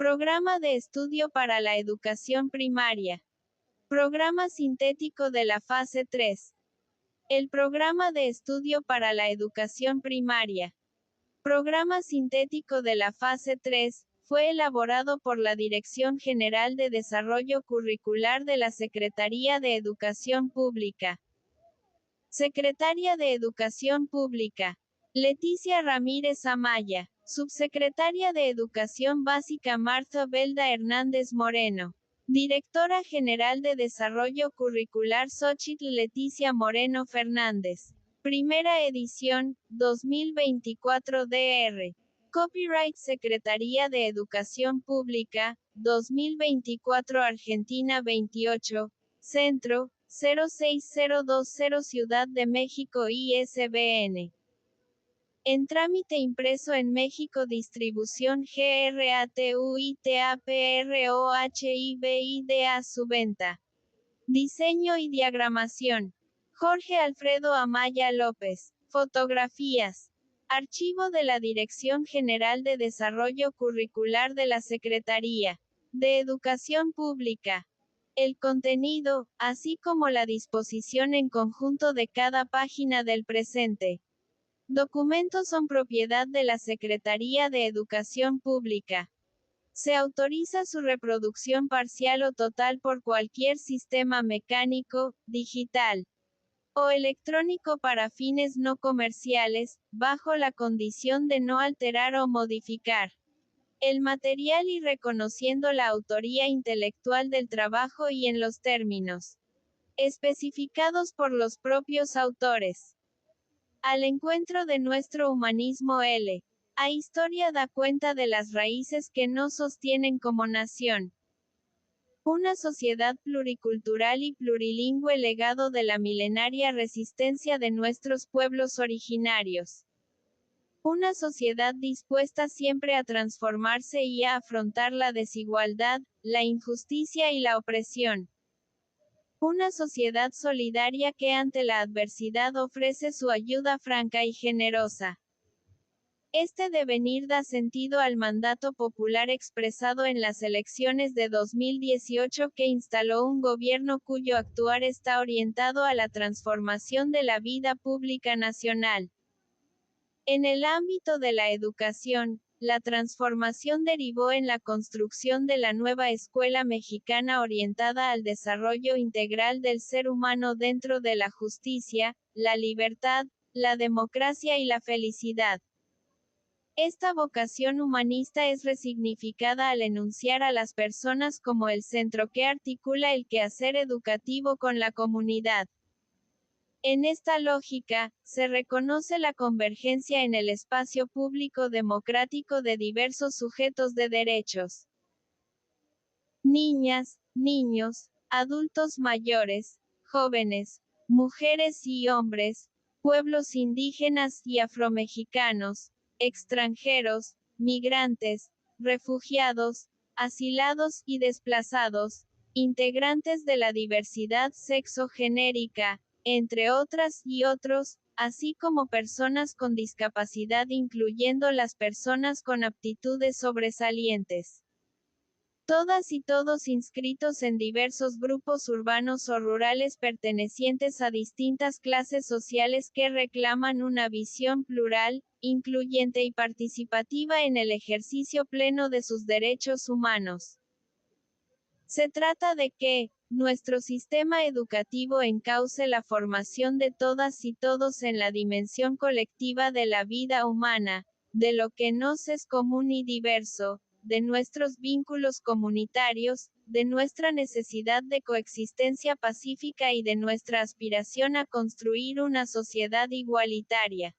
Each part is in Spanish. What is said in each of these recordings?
Programa de estudio para la educación primaria. Programa sintético de la fase 3. El programa de estudio para la educación primaria. Programa sintético de la fase 3, fue elaborado por la Dirección General de Desarrollo Curricular de la Secretaría de Educación Pública. Secretaria de Educación Pública. Leticia Ramírez Amaya. Subsecretaria de Educación Básica Marta Belda Hernández Moreno. Directora General de Desarrollo Curricular Xóchitl Leticia Moreno Fernández. Primera edición, 2024 Dr. Copyright Secretaría de Educación Pública, 2024 Argentina 28, Centro, 06020 Ciudad de México ISBN. En trámite impreso en México distribución GRATUITAPROHIBIDA Subventa. Diseño y diagramación. Jorge Alfredo Amaya López. Fotografías. Archivo de la Dirección General de Desarrollo Curricular de la Secretaría de Educación Pública. El contenido, así como la disposición en conjunto de cada página del presente documento son propiedad de la Secretaría de Educación Pública. Se autoriza su reproducción parcial o total por cualquier sistema mecánico, digital o electrónico para fines no comerciales, bajo la condición de no alterar o modificar el material y reconociendo la autoría intelectual del trabajo y en los términos especificados por los propios autores. Al encuentro de nuestro humanismo la historia da cuenta de las raíces que nos sostienen como nación. Una sociedad pluricultural y plurilingüe legado de la milenaria resistencia de nuestros pueblos originarios. Una sociedad dispuesta siempre a transformarse y a afrontar la desigualdad, la injusticia y la opresión. Una sociedad solidaria que ante la adversidad ofrece su ayuda franca y generosa. Este devenir da sentido al mandato popular expresado en las elecciones de 2018 que instaló un gobierno cuyo actuar está orientado a la transformación de la vida pública nacional. En el ámbito de la educación, la transformación derivó en la construcción de la nueva escuela mexicana orientada al desarrollo integral del ser humano dentro de la justicia, la libertad, la democracia y la felicidad. Esta vocación humanista es resignificada al enunciar a las personas como el centro que articula el quehacer educativo con la comunidad. En esta lógica, se reconoce la convergencia en el espacio público democrático de diversos sujetos de derechos. Niñas, niños, adultos mayores, jóvenes, mujeres y hombres, pueblos indígenas y afromexicanos, extranjeros, migrantes, refugiados, asilados y desplazados, integrantes de la diversidad sexogenérica, entre otras y otros, así como personas con discapacidad incluyendo las personas con aptitudes sobresalientes. Todas y todos inscritos en diversos grupos urbanos o rurales pertenecientes a distintas clases sociales que reclaman una visión plural, incluyente y participativa en el ejercicio pleno de sus derechos humanos. Se trata de que nuestro sistema educativo encauce la formación de todas y todos en la dimensión colectiva de la vida humana, de lo que nos es común y diverso, de nuestros vínculos comunitarios, de nuestra necesidad de coexistencia pacífica y de nuestra aspiración a construir una sociedad igualitaria.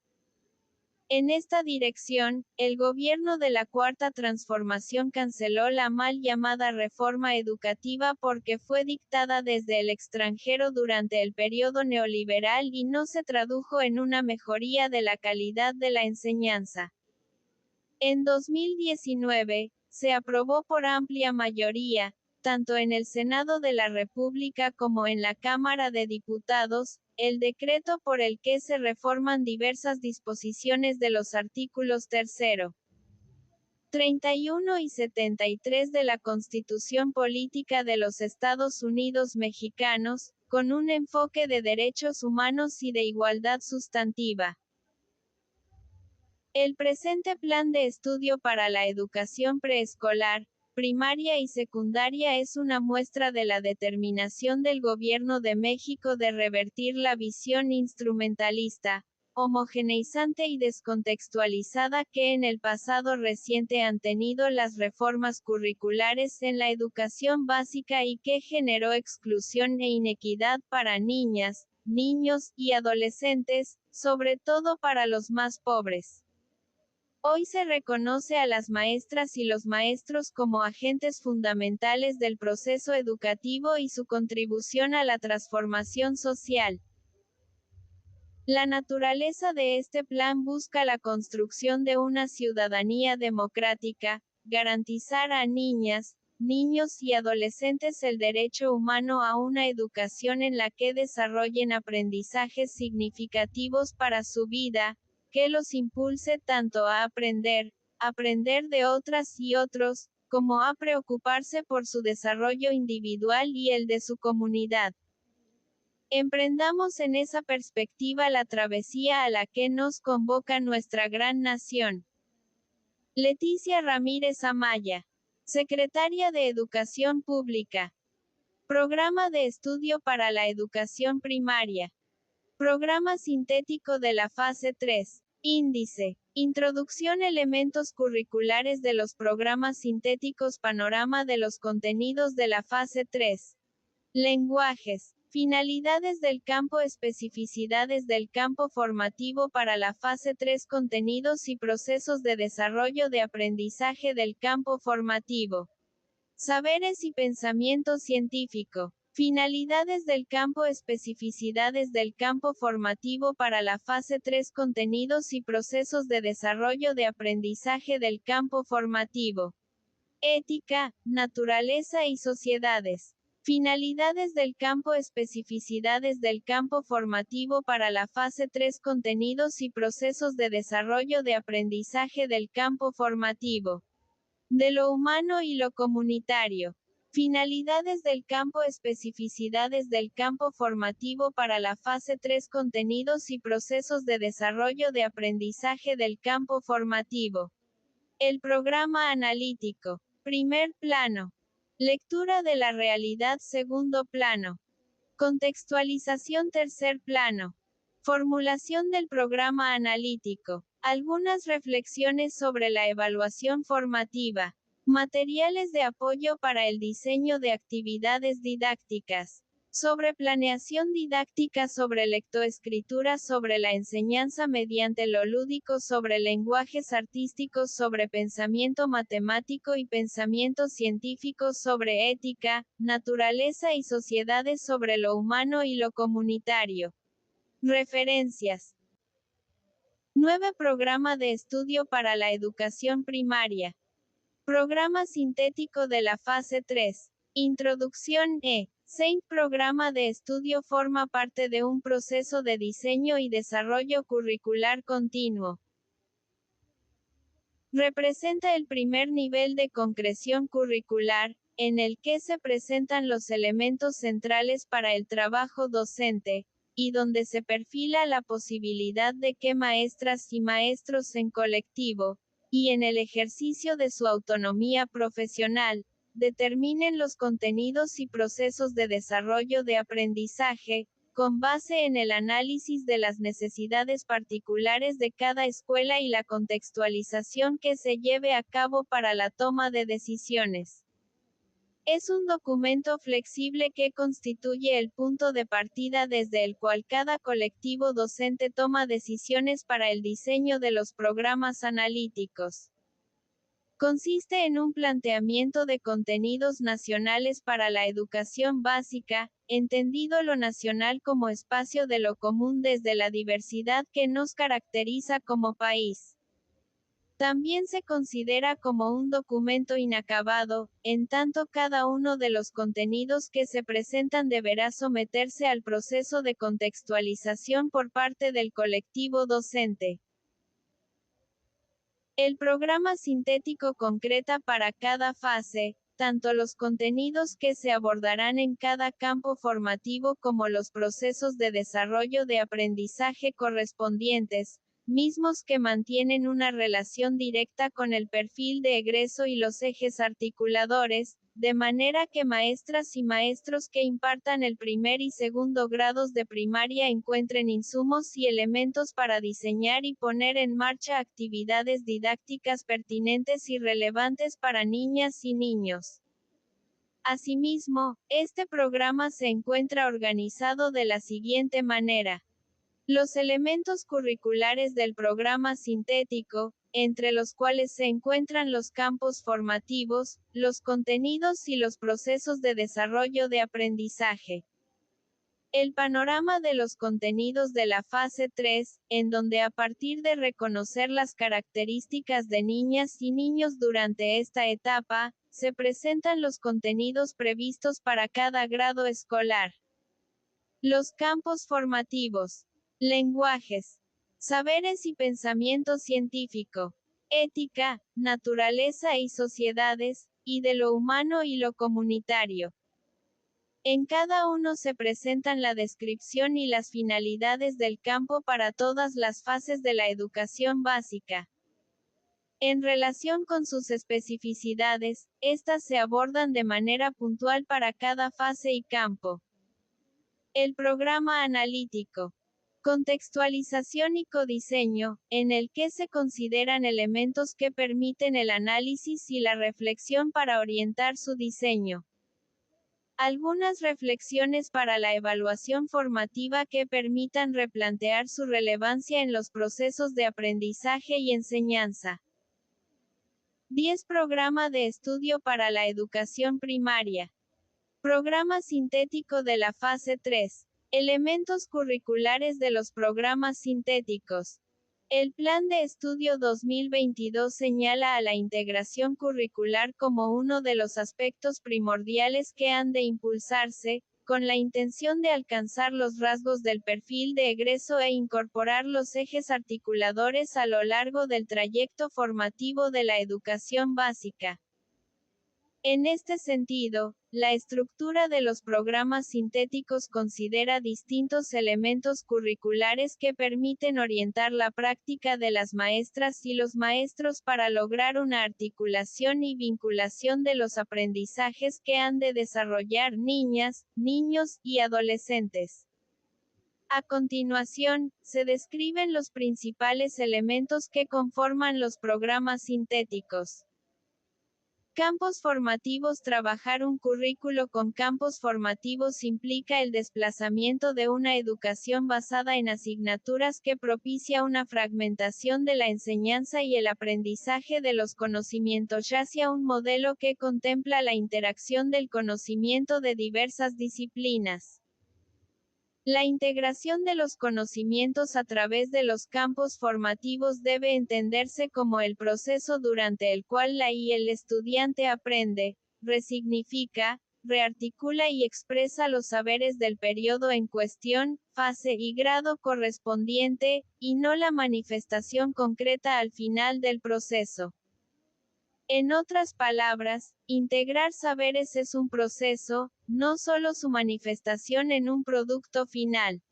En esta dirección, el gobierno de la Cuarta Transformación canceló la mal llamada reforma educativa porque fue dictada desde el extranjero durante el periodo neoliberal y no se tradujo en una mejoría de la calidad de la enseñanza. En 2019, se aprobó por amplia mayoría, tanto en el Senado de la República como en la Cámara de Diputados, el decreto por el que se reforman diversas disposiciones de los artículos 3, 31 y 73 de la Constitución Política de los Estados Unidos Mexicanos, con un enfoque de derechos humanos y de igualdad sustantiva. El presente Plan de Estudio para la Educación Preescolar, Primaria y Secundaria es una muestra de la determinación del Gobierno de México de revertir la visión instrumentalista, homogeneizante y descontextualizada que en el pasado reciente han tenido las reformas curriculares en la educación básica y que generó exclusión e inequidad para niñas, niños y adolescentes, sobre todo para los más pobres. Hoy se reconoce a las maestras y los maestros como agentes fundamentales del proceso educativo y su contribución a la transformación social. La naturaleza de este plan busca la construcción de una ciudadanía democrática, garantizar a niñas, niños y adolescentes el derecho humano a una educación en la que desarrollen aprendizajes significativos para su vida, que los impulse tanto a aprender de otras y otros, como a preocuparse por su desarrollo individual y el de su comunidad. Emprendamos en esa perspectiva la travesía a la que nos convoca nuestra gran nación. Leticia Ramírez Amaya, Secretaria de Educación Pública. Programa de Estudio para la Educación Primaria. Programa sintético de la fase 3. Índice. Introducción. Elementos curriculares de los programas sintéticos. Panorama de los contenidos de la fase 3. Lenguajes. Finalidades del campo. Especificidades del campo formativo para la fase 3. Contenidos y procesos de desarrollo de aprendizaje del campo formativo. Saberes y pensamiento científico. Finalidades del campo. Especificidades del campo formativo para la fase 3. Contenidos y procesos de desarrollo de aprendizaje del campo formativo. Ética, naturaleza y sociedades. Finalidades del campo. Especificidades del campo formativo para la fase 3. Contenidos y procesos de desarrollo de aprendizaje del campo formativo. De lo humano y lo comunitario. Finalidades del campo. Especificidades del campo formativo para la fase 3. Contenidos y procesos de desarrollo de aprendizaje del campo formativo. El programa analítico. Primer plano. Lectura de la realidad. Segundo plano. Contextualización. Tercer plano. Formulación del programa analítico. Algunas reflexiones sobre la evaluación formativa. Materiales de apoyo para el diseño de actividades didácticas. Sobre planeación didáctica. Sobre lectoescritura. Sobre la enseñanza mediante lo lúdico. Sobre lenguajes artísticos. Sobre pensamiento matemático y pensamiento científico. Sobre ética, naturaleza y sociedades. Sobre lo humano y lo comunitario. Referencias. 9. Programa de estudio para la educación primaria. Programa sintético de la fase 3. Introducción. SAINT. Programa de estudio forma parte de un proceso de diseño y desarrollo curricular continuo. Representa el primer nivel de concreción curricular, en el que se presentan los elementos centrales para el trabajo docente, y donde se perfila la posibilidad de que maestras y maestros en colectivo, y en el ejercicio de su autonomía profesional, determinen los contenidos y procesos de desarrollo de aprendizaje, con base en el análisis de las necesidades particulares de cada escuela y la contextualización que se lleve a cabo para la toma de decisiones. Es un documento flexible que constituye el punto de partida desde el cual cada colectivo docente toma decisiones para el diseño de los programas analíticos. Consiste en un planteamiento de contenidos nacionales para la educación básica, entendido lo nacional como espacio de lo común desde la diversidad que nos caracteriza como país. También se considera como un documento inacabado, en tanto cada uno de los contenidos que se presentan deberá someterse al proceso de contextualización por parte del colectivo docente. El programa sintético concreta para cada fase, tanto los contenidos que se abordarán en cada campo formativo como los procesos de desarrollo de aprendizaje correspondientes, mismos que mantienen una relación directa con el perfil de egreso y los ejes articuladores, de manera que maestras y maestros que impartan el primer y segundo grados de primaria encuentren insumos y elementos para diseñar y poner en marcha actividades didácticas pertinentes y relevantes para niñas y niños. Asimismo, este programa se encuentra organizado de la siguiente manera. Los elementos curriculares del programa sintético, entre los cuales se encuentran los campos formativos, los contenidos y los procesos de desarrollo de aprendizaje. El panorama de los contenidos de la fase 3, en donde a partir de reconocer las características de niñas y niños durante esta etapa, se presentan los contenidos previstos para cada grado escolar. Los campos formativos. Lenguajes, saberes y pensamiento científico, ética, naturaleza y sociedades, y de lo humano y lo comunitario. En cada uno se presentan la descripción y las finalidades del campo para todas las fases de la educación básica. En relación con sus especificidades, estas se abordan de manera puntual para cada fase y campo. El programa analítico. Contextualización y codiseño, en el que se consideran elementos que permiten el análisis y la reflexión para orientar su diseño. Algunas reflexiones para la evaluación formativa que permitan replantear su relevancia en los procesos de aprendizaje y enseñanza. 10. Programa de estudio para la educación primaria. Programa sintético de la fase 3. Elementos curriculares de los programas sintéticos. El Plan de Estudio 2022 señala a la integración curricular como uno de los aspectos primordiales que han de impulsarse, con la intención de alcanzar los rasgos del perfil de egreso e incorporar los ejes articuladores a lo largo del trayecto formativo de la educación básica. En este sentido, la estructura de los programas sintéticos considera distintos elementos curriculares que permiten orientar la práctica de las maestras y los maestros para lograr una articulación y vinculación de los aprendizajes que han de desarrollar niñas, niños y adolescentes. A continuación, se describen los principales elementos que conforman los programas sintéticos. Campos formativos. Trabajar un currículo con campos formativos implica el desplazamiento de una educación basada en asignaturas que propicia una fragmentación de la enseñanza y el aprendizaje de los conocimientos hacia un modelo que contempla la interacción del conocimiento de diversas disciplinas. La integración de los conocimientos a través de los campos formativos debe entenderse como el proceso durante el cual la y el estudiante aprende, resignifica, rearticula y expresa los saberes del periodo en cuestión, fase y grado correspondiente, y no la manifestación concreta al final del proceso. En otras palabras, integrar saberes es un proceso, no solo su manifestación en un producto final.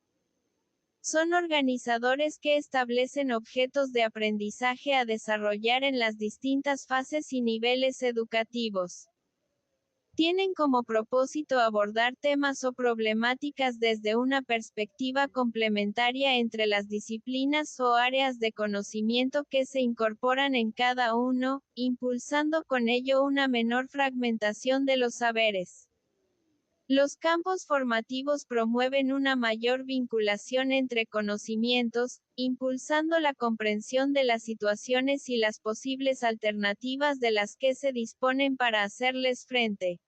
Son organizadores que establecen objetos de aprendizaje a desarrollar en las distintas fases y niveles educativos. Tienen como propósito abordar temas o problemáticas desde una perspectiva complementaria entre las disciplinas o áreas de conocimiento que se incorporan en cada uno, impulsando con ello una menor fragmentación de los saberes. Los campos formativos promueven una mayor vinculación entre conocimientos, impulsando la comprensión de las situaciones y las posibles alternativas de las que se disponen para hacerles frente.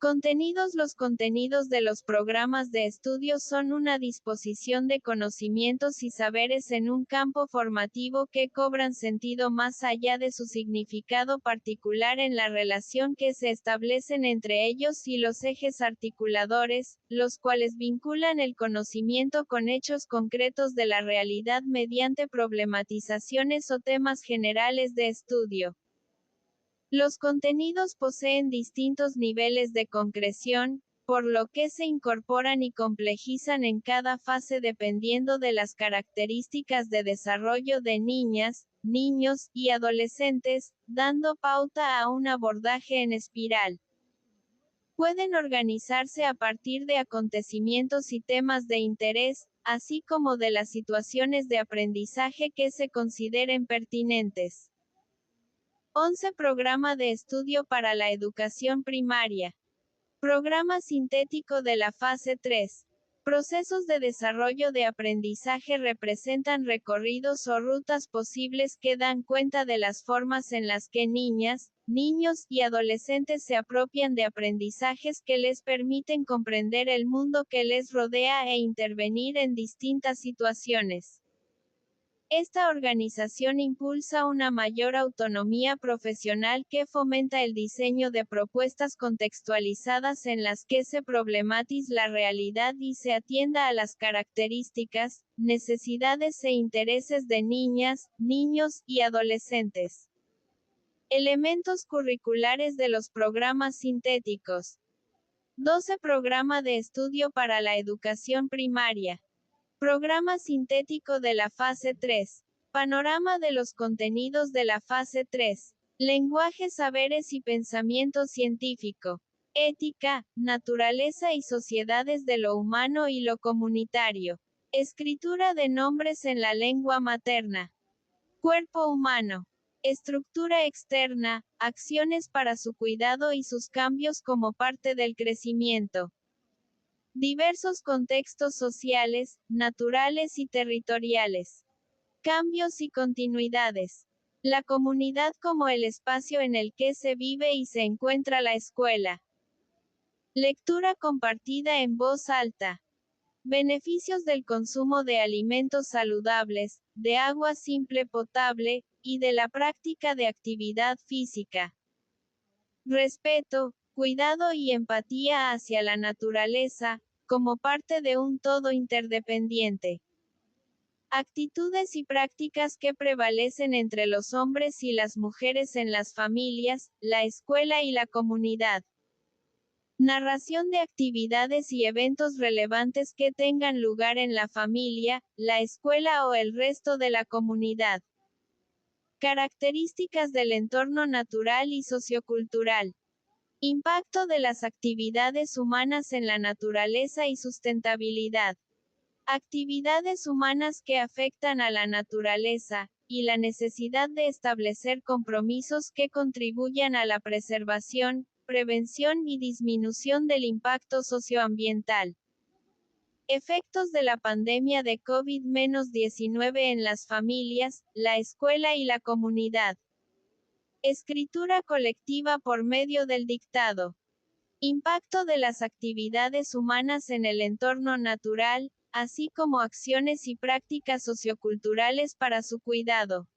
Contenidos. Los contenidos de los programas de estudio son una disposición de conocimientos y saberes en un campo formativo que cobran sentido más allá de su significado particular en la relación que se establecen entre ellos y los ejes articuladores, los cuales vinculan el conocimiento con hechos concretos de la realidad mediante problematizaciones o temas generales de estudio. Los contenidos poseen distintos niveles de concreción, por lo que se incorporan y complejizan en cada fase dependiendo de las características de desarrollo de niñas, niños y adolescentes, dando pauta a un abordaje en espiral. Pueden organizarse a partir de acontecimientos y temas de interés, así como de las situaciones de aprendizaje que se consideren pertinentes. 11. Programa de estudio para la educación primaria. Programa sintético de la fase 3. Procesos de desarrollo de aprendizaje representan recorridos o rutas posibles que dan cuenta de las formas en las que niñas, niños y adolescentes se apropian de aprendizajes que les permiten comprender el mundo que les rodea e intervenir en distintas situaciones. Esta organización impulsa una mayor autonomía profesional que fomenta el diseño de propuestas contextualizadas en las que se problematice la realidad y se atienda a las características, necesidades e intereses de niñas, niños y adolescentes. Elementos curriculares de los programas sintéticos. 12. Programa de estudio para la educación primaria. Programa sintético de la fase 3. Panorama de los contenidos de la fase 3. Lenguaje, saberes y pensamiento científico. Ética, naturaleza y sociedades de lo humano y lo comunitario. Escritura de nombres en la lengua materna. Cuerpo humano. Estructura externa, acciones para su cuidado y sus cambios como parte del crecimiento. Diversos contextos sociales, naturales y territoriales. Cambios y continuidades. La comunidad como el espacio en el que se vive y se encuentra la escuela. Lectura compartida en voz alta. Beneficios del consumo de alimentos saludables, de agua simple potable, y de la práctica de actividad física. Respeto, cuidado y empatía hacia la naturaleza, como parte de un todo interdependiente. Actitudes y prácticas que prevalecen entre los hombres y las mujeres en las familias, la escuela y la comunidad. Narración de actividades y eventos relevantes que tengan lugar en la familia, la escuela o el resto de la comunidad. Características del entorno natural y sociocultural. Impacto de las actividades humanas en la naturaleza y sustentabilidad. Actividades humanas que afectan a la naturaleza, y la necesidad de establecer compromisos que contribuyan a la preservación, prevención y disminución del impacto socioambiental. Efectos de la pandemia de COVID-19 en las familias, la escuela y la comunidad. Escritura colectiva por medio del dictado. Impacto de las actividades humanas en el entorno natural, así como acciones y prácticas socioculturales para su cuidado.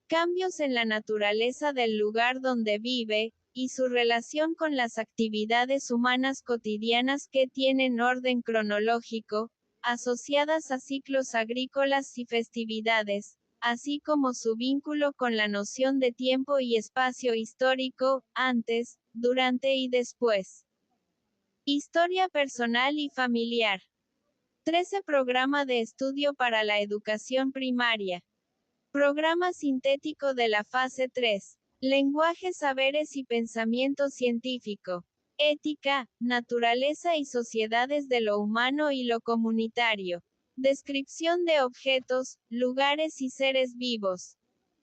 Cambios en la naturaleza del lugar donde vive, y su relación con las actividades humanas cotidianas que tienen orden cronológico, asociadas a ciclos agrícolas y festividades, así como su vínculo con la noción de tiempo y espacio histórico, antes, durante y después. Historia personal y familiar. 13. Programa de estudio para la educación primaria. Programa sintético de la fase 3. Lenguaje, saberes y pensamiento científico. Ética, naturaleza y sociedades de lo humano y lo comunitario. Descripción de objetos, lugares y seres vivos.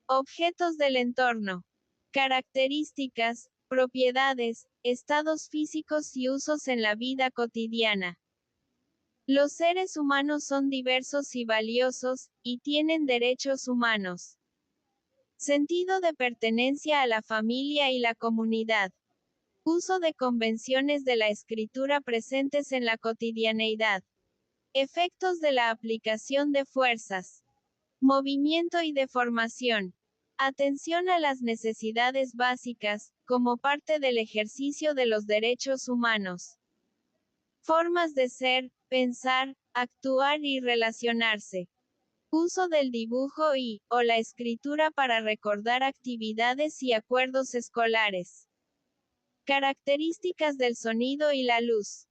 Objetos del entorno. Características, propiedades, estados físicos y usos en la vida cotidiana. Los seres humanos son diversos y valiosos, y tienen derechos humanos. Sentido de pertenencia a la familia y la comunidad. Uso de convenciones de la escritura presentes en la cotidianeidad. Efectos de la aplicación de fuerzas. Movimiento y deformación. Atención a las necesidades básicas, como parte del ejercicio de los derechos humanos. Formas de ser, pensar, actuar y relacionarse. Uso del dibujo o la escritura para recordar actividades y acuerdos escolares. Características del sonido y la luz.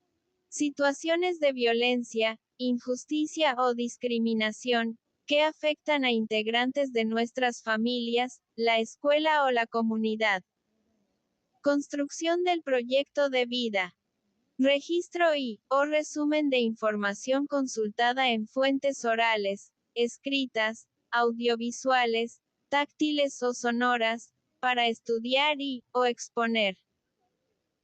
Situaciones de violencia, injusticia o discriminación, que afectan a integrantes de nuestras familias, la escuela o la comunidad. Construcción del proyecto de vida. Registro o resumen de información consultada en fuentes orales, escritas, audiovisuales, táctiles o sonoras, para estudiar o exponer.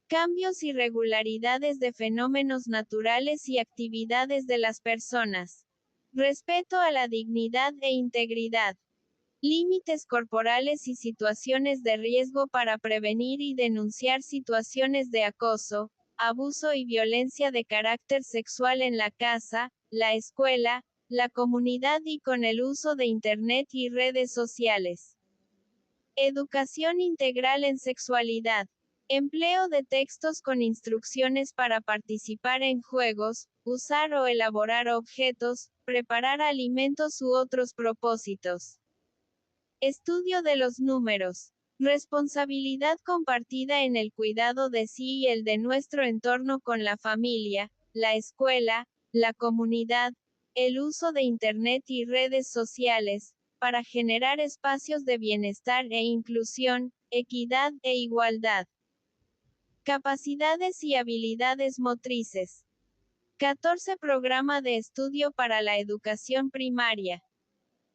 Cambios y regularidades de fenómenos naturales y actividades de las personas. Respeto a la dignidad e integridad. Límites corporales y situaciones de riesgo para prevenir y denunciar situaciones de acoso, abuso y violencia de carácter sexual en la casa, la escuela, la comunidad y con el uso de Internet y redes sociales. Educación integral en sexualidad. Empleo de textos con instrucciones para participar en juegos, usar o elaborar objetos, preparar alimentos u otros propósitos. Estudio de los números. Responsabilidad compartida en el cuidado de sí y el de nuestro entorno con la familia, la escuela, la comunidad, el uso de Internet y redes sociales, para generar espacios de bienestar e inclusión, equidad e igualdad. Capacidades y habilidades motrices. 14 Programa de estudio para la educación primaria.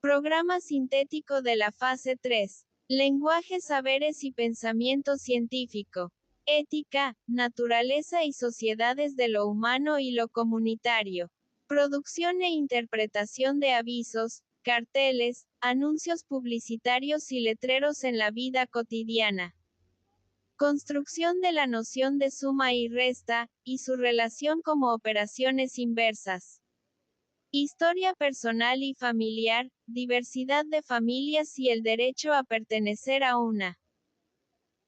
Programa sintético de la fase 3. Lenguaje, saberes y pensamiento científico. Ética, naturaleza y sociedades de lo humano y lo comunitario. Producción e interpretación de avisos, carteles, anuncios publicitarios y letreros en la vida cotidiana. Construcción de la noción de suma y resta, y su relación como operaciones inversas. Historia personal y familiar, diversidad de familias y el derecho a pertenecer a una.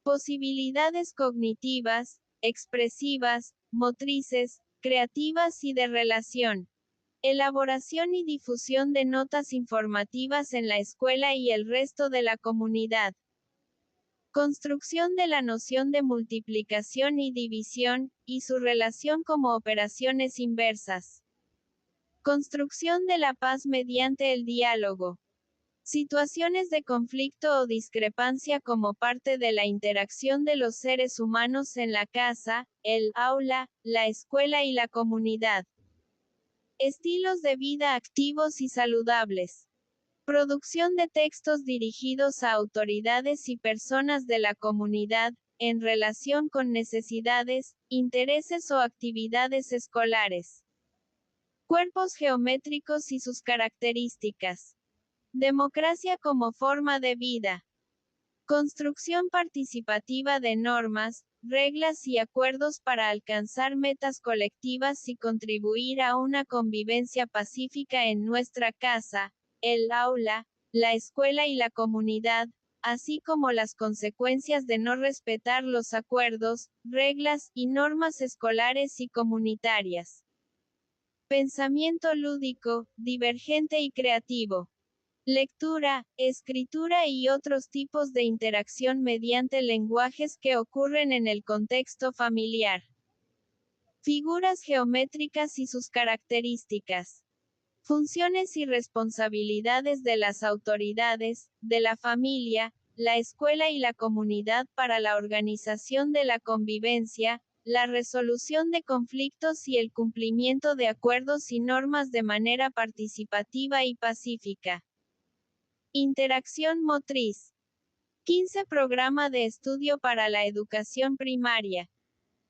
Posibilidades cognitivas, expresivas, motrices, creativas y de relación. Elaboración y difusión de notas informativas en la escuela y el resto de la comunidad. Construcción de la noción de multiplicación y división, y su relación como operaciones inversas. Construcción de la paz mediante el diálogo. Situaciones de conflicto o discrepancia como parte de la interacción de los seres humanos en la casa, el aula, la escuela y la comunidad. Estilos de vida activos y saludables. Producción de textos dirigidos a autoridades y personas de la comunidad, en relación con necesidades, intereses o actividades escolares. Cuerpos geométricos y sus características. Democracia como forma de vida. Construcción participativa de normas, reglas y acuerdos para alcanzar metas colectivas y contribuir a una convivencia pacífica en nuestra casa, el aula, la escuela y la comunidad, así como las consecuencias de no respetar los acuerdos, reglas y normas escolares y comunitarias. Pensamiento lúdico, divergente y creativo. Lectura, escritura y otros tipos de interacción mediante lenguajes que ocurren en el contexto familiar. Figuras geométricas y sus características. Funciones y responsabilidades de las autoridades, de la familia, la escuela y la comunidad para la organización de la convivencia, la resolución de conflictos y el cumplimiento de acuerdos y normas de manera participativa y pacífica. Interacción motriz. 15 Programa de estudio para la educación primaria.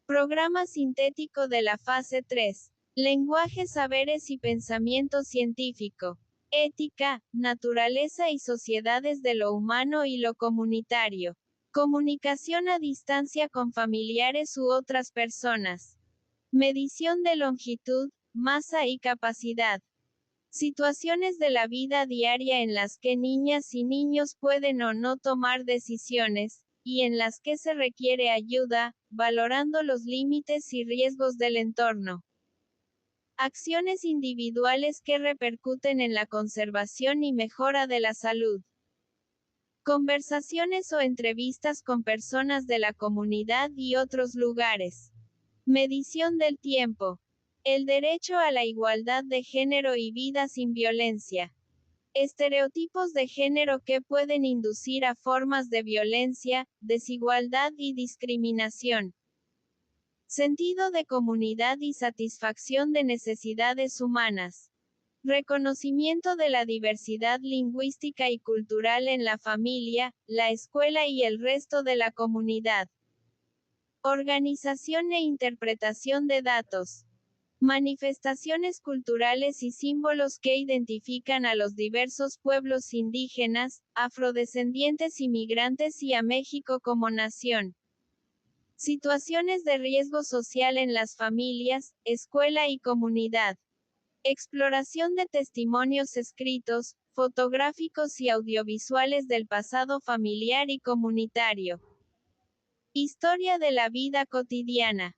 Programa sintético de la fase 3. Lenguaje, saberes y pensamiento científico. Ética, naturaleza y sociedades de lo humano y lo comunitario. Comunicación a distancia con familiares u otras personas. Medición de longitud, masa y capacidad. Situaciones de la vida diaria en las que niñas y niños pueden o no tomar decisiones, y en las que se requiere ayuda, valorando los límites y riesgos del entorno. Acciones individuales que repercuten en la conservación y mejora de la salud. Conversaciones o entrevistas con personas de la comunidad y otros lugares. Medición del tiempo. El derecho a la igualdad de género y vida sin violencia. Estereotipos de género que pueden inducir a formas de violencia, desigualdad y discriminación. Sentido de comunidad y satisfacción de necesidades humanas. Reconocimiento de la diversidad lingüística y cultural en la familia, la escuela y el resto de la comunidad. Organización e interpretación de datos. Manifestaciones culturales y símbolos que identifican a los diversos pueblos indígenas, afrodescendientes y migrantes y a México como nación. Situaciones de riesgo social en las familias, escuela y comunidad. Exploración de testimonios escritos, fotográficos y audiovisuales del pasado familiar y comunitario. Historia de la vida cotidiana.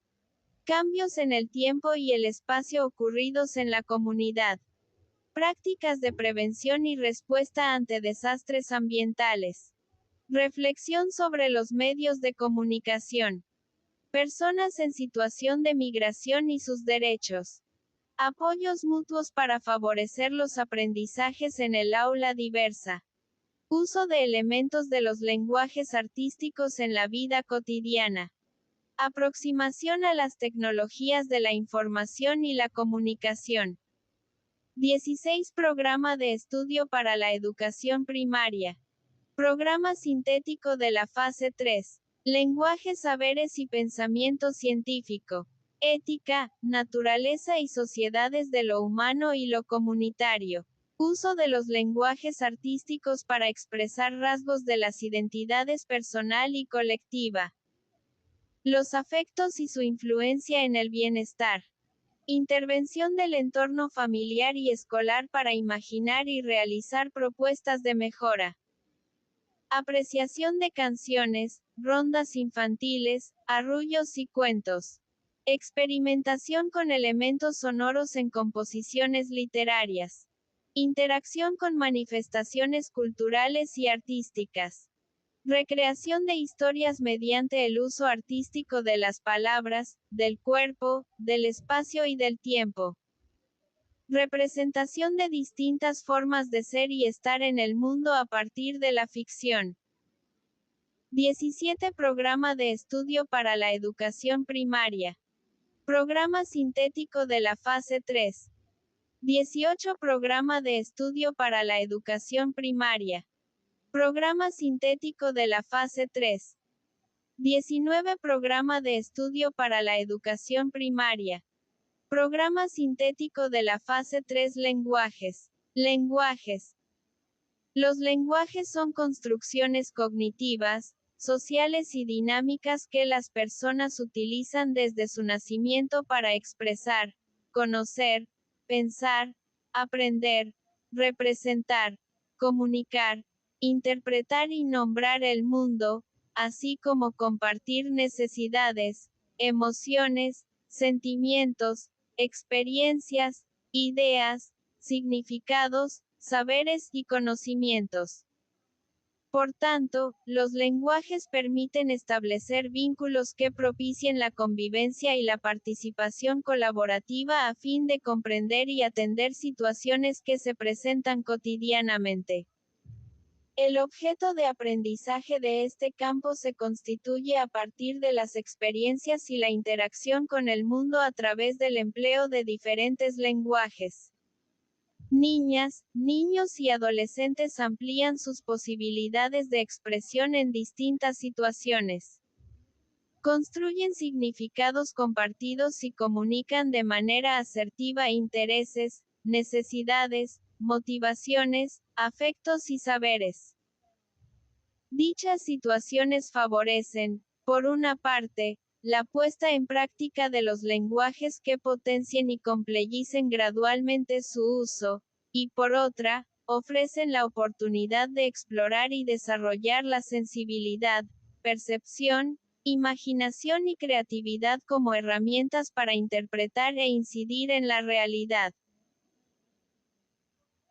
Cambios en el tiempo y el espacio ocurridos en la comunidad. Prácticas de prevención y respuesta ante desastres ambientales. Reflexión sobre los medios de comunicación. Personas en situación de migración y sus derechos. Apoyos mutuos para favorecer los aprendizajes en el aula diversa. Uso de elementos de los lenguajes artísticos en la vida cotidiana. Aproximación a las tecnologías de la información y la comunicación. 16. Programa de estudio para la educación primaria. Programa sintético de la fase 3. Lenguaje, saberes y pensamiento científico. Ética, naturaleza y sociedades de lo humano y lo comunitario. Uso de los lenguajes artísticos para expresar rasgos de las identidades personal y colectiva. Los afectos y su influencia en el bienestar. Intervención del entorno familiar y escolar para imaginar y realizar propuestas de mejora. Apreciación de canciones, rondas infantiles, arrullos y cuentos. Experimentación con elementos sonoros en composiciones literarias. Interacción con manifestaciones culturales y artísticas. Recreación de historias mediante el uso artístico de las palabras, del cuerpo, del espacio y del tiempo. Representación de distintas formas de ser y estar en el mundo a partir de la ficción. 17. Programa de estudio para la educación primaria. Programa sintético de la fase 3. 18. Programa de estudio para la educación primaria. Programa sintético de la fase 3. 19. Programa de estudio para la educación primaria. Programa sintético de la fase 3. Lenguajes. Lenguajes. Los lenguajes son construcciones cognitivas, sociales y dinámicas que las personas utilizan desde su nacimiento para expresar, conocer, pensar, aprender, representar, comunicar, interpretar y nombrar el mundo, así como compartir necesidades, emociones, sentimientos, experiencias, ideas, significados, saberes y conocimientos. Por tanto, los lenguajes permiten establecer vínculos que propicien la convivencia y la participación colaborativa a fin de comprender y atender situaciones que se presentan cotidianamente. El objeto de aprendizaje de este campo se constituye a partir de las experiencias y la interacción con el mundo a través del empleo de diferentes lenguajes. Niñas, niños y adolescentes amplían sus posibilidades de expresión en distintas situaciones. Construyen significados compartidos y comunican de manera asertiva intereses, necesidades, motivaciones, afectos y saberes. Dichas situaciones favorecen, por una parte, la puesta en práctica de los lenguajes que potencien y complejicen gradualmente su uso, y por otra, ofrecen la oportunidad de explorar y desarrollar la sensibilidad, percepción, imaginación y creatividad como herramientas para interpretar e incidir en la realidad.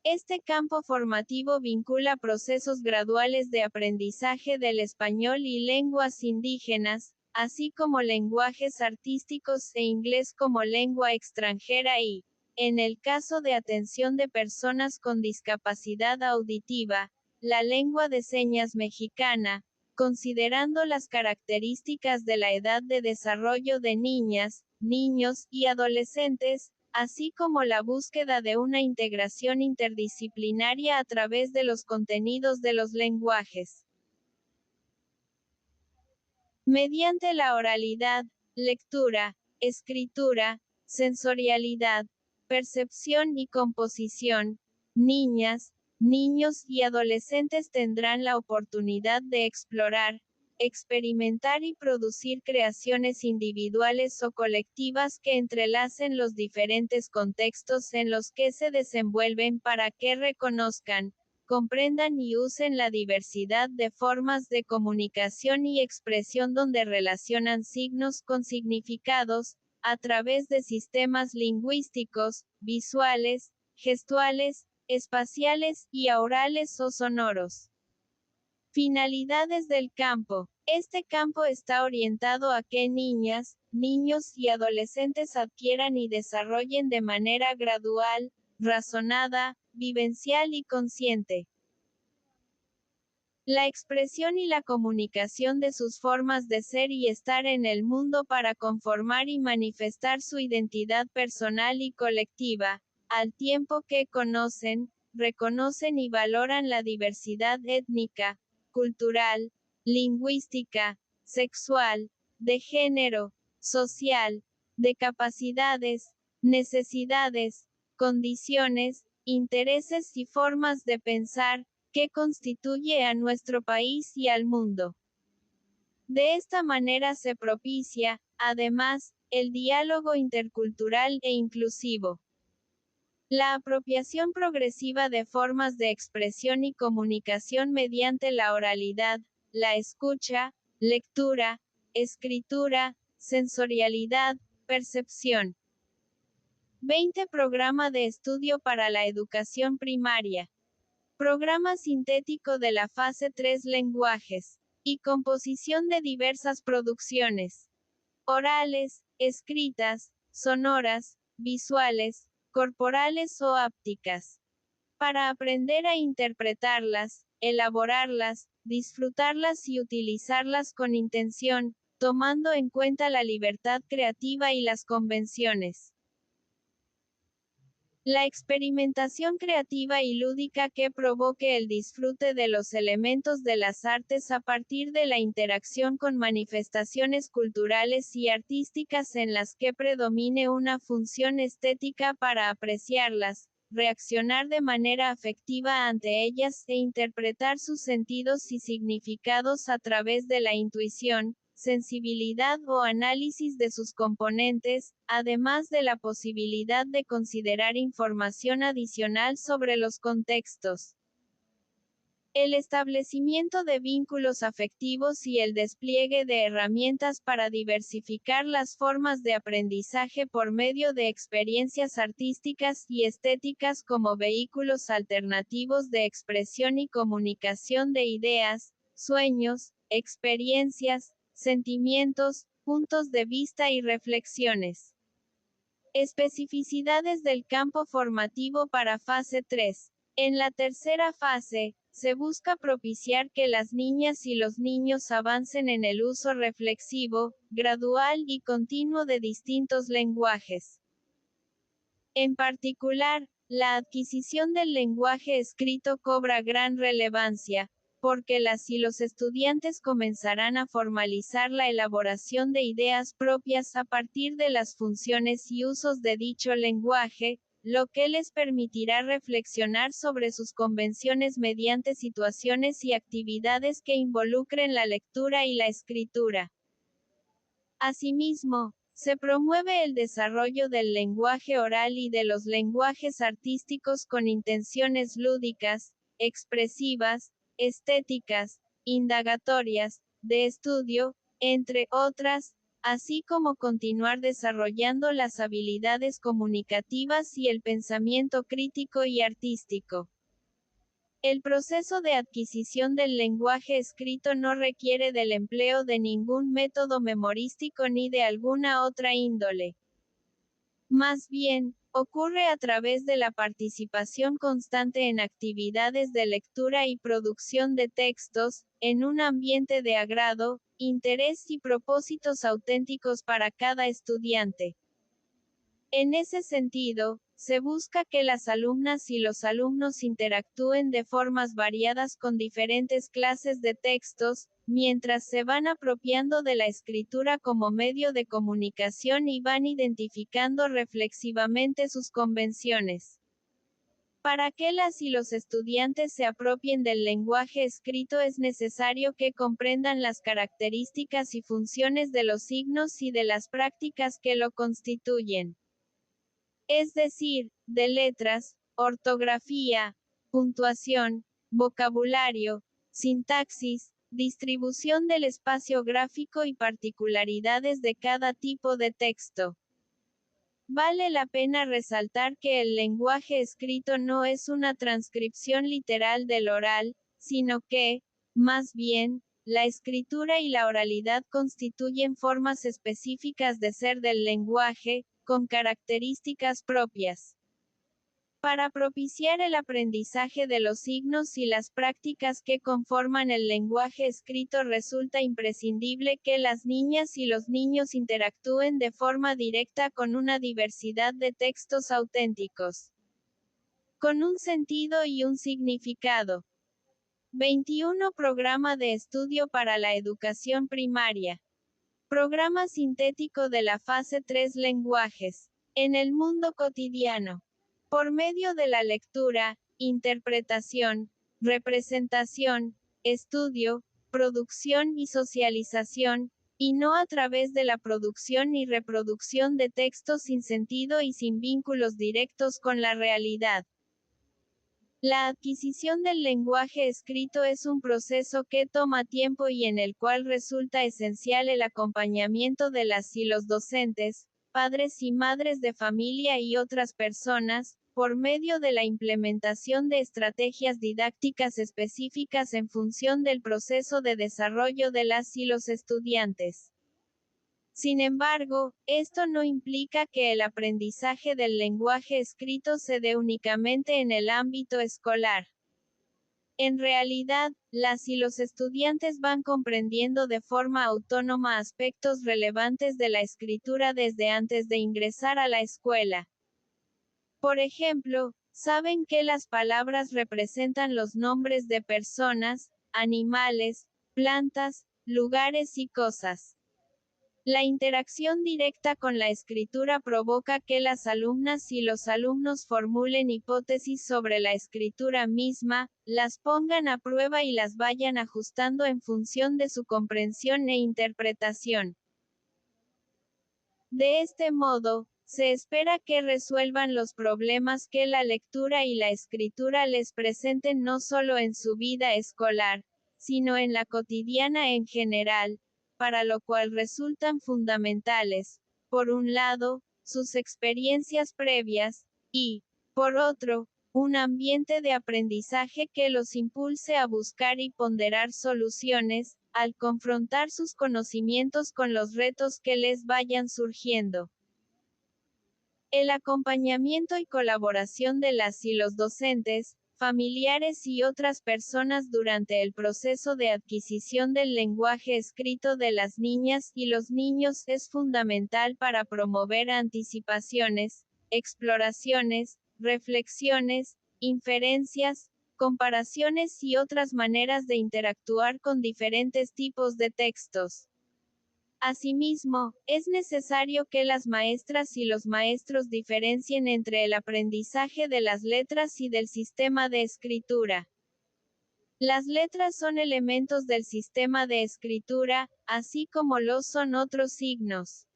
Este campo formativo vincula procesos graduales de aprendizaje del español y lenguas indígenas, así como lenguajes artísticos e inglés como lengua extranjera y, en el caso de atención de personas con discapacidad auditiva, la lengua de señas mexicana, considerando las características de la edad de desarrollo de niñas, niños y adolescentes, así como la búsqueda de una integración interdisciplinaria a través de los contenidos de los lenguajes. Mediante la oralidad, lectura, escritura, sensorialidad, percepción y composición, niñas, niños y adolescentes tendrán la oportunidad de explorar, experimentar y producir creaciones individuales o colectivas que entrelacen los diferentes contextos en los que se desenvuelven para que reconozcan, comprendan y usen la diversidad de formas de comunicación y expresión donde relacionan signos con significados, a través de sistemas lingüísticos, visuales, gestuales, espaciales y aurales o sonoros. Finalidades del campo. Este campo está orientado a que niñas, niños y adolescentes adquieran y desarrollen de manera gradual, razonada, vivencial y consciente la expresión y la comunicación de sus formas de ser y estar en el mundo para conformar y manifestar su identidad personal y colectiva, al tiempo que conocen, reconocen y valoran la diversidad étnica, cultural, lingüística, sexual, de género, social, de capacidades, necesidades, condiciones, intereses y formas de pensar, que constituye a nuestro país y al mundo. De esta manera se propicia, además, el diálogo intercultural e inclusivo. La apropiación progresiva de formas de expresión y comunicación mediante la oralidad, la escucha, lectura, escritura, sensorialidad, percepción. 20. Programa de estudio para la educación primaria. Programa sintético de la fase 3 lenguajes y composición de diversas producciones orales, escritas, sonoras, visuales, corporales o ápticas. Para aprender a interpretarlas, elaborarlas, disfrutarlas y utilizarlas con intención, tomando en cuenta la libertad creativa y las convenciones. La experimentación creativa y lúdica que provoque el disfrute de los elementos de las artes a partir de la interacción con manifestaciones culturales y artísticas en las que predomine una función estética para apreciarlas, reaccionar de manera afectiva ante ellas e interpretar sus sentidos y significados a través de la intuición, sensibilidad o análisis de sus componentes, además de la posibilidad de considerar información adicional sobre los contextos. El establecimiento de vínculos afectivos y el despliegue de herramientas para diversificar las formas de aprendizaje por medio de experiencias artísticas y estéticas como vehículos alternativos de expresión y comunicación de ideas, sueños, experiencias, sentimientos, puntos de vista y reflexiones. Especificidades del campo formativo para fase 3. En la tercera fase, se busca propiciar que las niñas y los niños avancen en el uso reflexivo, gradual y continuo de distintos lenguajes. En particular, la adquisición del lenguaje escrito cobra gran relevancia, porque las y los estudiantes comenzarán a formalizar la elaboración de ideas propias a partir de las funciones y usos de dicho lenguaje, lo que les permitirá reflexionar sobre sus convenciones mediante situaciones y actividades que involucren la lectura y la escritura. Asimismo, se promueve el desarrollo del lenguaje oral y de los lenguajes artísticos con intenciones lúdicas, expresivas, estéticas, indagatorias, de estudio, entre otras, así como continuar desarrollando las habilidades comunicativas y el pensamiento crítico y artístico. El proceso de adquisición del lenguaje escrito no requiere del empleo de ningún método memorístico ni de alguna otra índole. Más bien, ocurre a través de la participación constante en actividades de lectura y producción de textos, en un ambiente de agrado, interés y propósitos auténticos para cada estudiante. En ese sentido, se busca que las alumnas y los alumnos interactúen de formas variadas con diferentes clases de textos, mientras se van apropiando de la escritura como medio de comunicación y van identificando reflexivamente sus convenciones. Para que las y los estudiantes se apropien del lenguaje escrito es necesario que comprendan las características y funciones de los signos y de las prácticas que lo constituyen. Es decir, de letras, ortografía, puntuación, vocabulario, sintaxis, distribución del espacio gráfico y particularidades de cada tipo de texto. Vale la pena resaltar que el lenguaje escrito no es una transcripción literal del oral, sino que, más bien, la escritura y la oralidad constituyen formas específicas de ser del lenguaje, con características propias. Para propiciar el aprendizaje de los signos y las prácticas que conforman el lenguaje escrito resulta imprescindible que las niñas y los niños interactúen de forma directa con una diversidad de textos auténticos, con un sentido y un significado. 21 Programa de estudio para la educación primaria. Programa sintético de la fase 3 Lenguajes. En el mundo cotidiano. Por medio de la lectura, interpretación, representación, estudio, producción y socialización, y no a través de la producción y reproducción de textos sin sentido y sin vínculos directos con la realidad. La adquisición del lenguaje escrito es un proceso que toma tiempo y en el cual resulta esencial el acompañamiento de las y los docentes, padres y madres de familia y otras personas, por medio de la implementación de estrategias didácticas específicas en función del proceso de desarrollo de las y los estudiantes. Sin embargo, esto no implica que el aprendizaje del lenguaje escrito se dé únicamente en el ámbito escolar. En realidad, las y los estudiantes van comprendiendo de forma autónoma aspectos relevantes de la escritura desde antes de ingresar a la escuela. Por ejemplo, saben que las palabras representan los nombres de personas, animales, plantas, lugares y cosas. La interacción directa con la escritura provoca que las alumnas y los alumnos formulen hipótesis sobre la escritura misma, las pongan a prueba y las vayan ajustando en función de su comprensión e interpretación. De este modo, se espera que resuelvan los problemas que la lectura y la escritura les presenten no solo en su vida escolar, sino en la cotidiana en general, para lo cual resultan fundamentales, por un lado, sus experiencias previas, y, por otro, un ambiente de aprendizaje que los impulse a buscar y ponderar soluciones, al confrontar sus conocimientos con los retos que les vayan surgiendo. El acompañamiento y colaboración de las y los docentes, familiares y otras personas durante el proceso de adquisición del lenguaje escrito de las niñas y los niños es fundamental para promover anticipaciones, exploraciones, reflexiones, inferencias, comparaciones y otras maneras de interactuar con diferentes tipos de textos. Asimismo, es necesario que las maestras y los maestros diferencien entre el aprendizaje de las letras y del sistema de escritura. Las letras son elementos del sistema de escritura, así como lo son otros signos.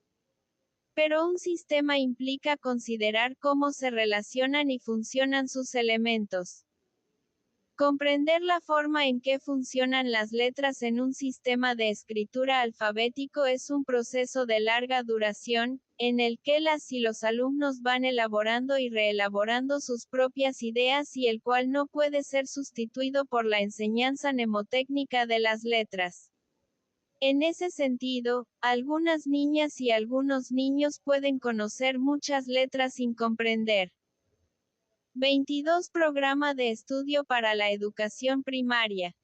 Pero un sistema implica considerar cómo se relacionan y funcionan sus elementos. Comprender la forma en que funcionan las letras en un sistema de escritura alfabético es un proceso de larga duración, en el que las y los alumnos van elaborando y reelaborando sus propias ideas y el cual no puede ser sustituido por la enseñanza mnemotécnica de las letras. En ese sentido, algunas niñas y algunos niños pueden conocer muchas letras sin comprender. 22. Programa de estudio para la educación primaria.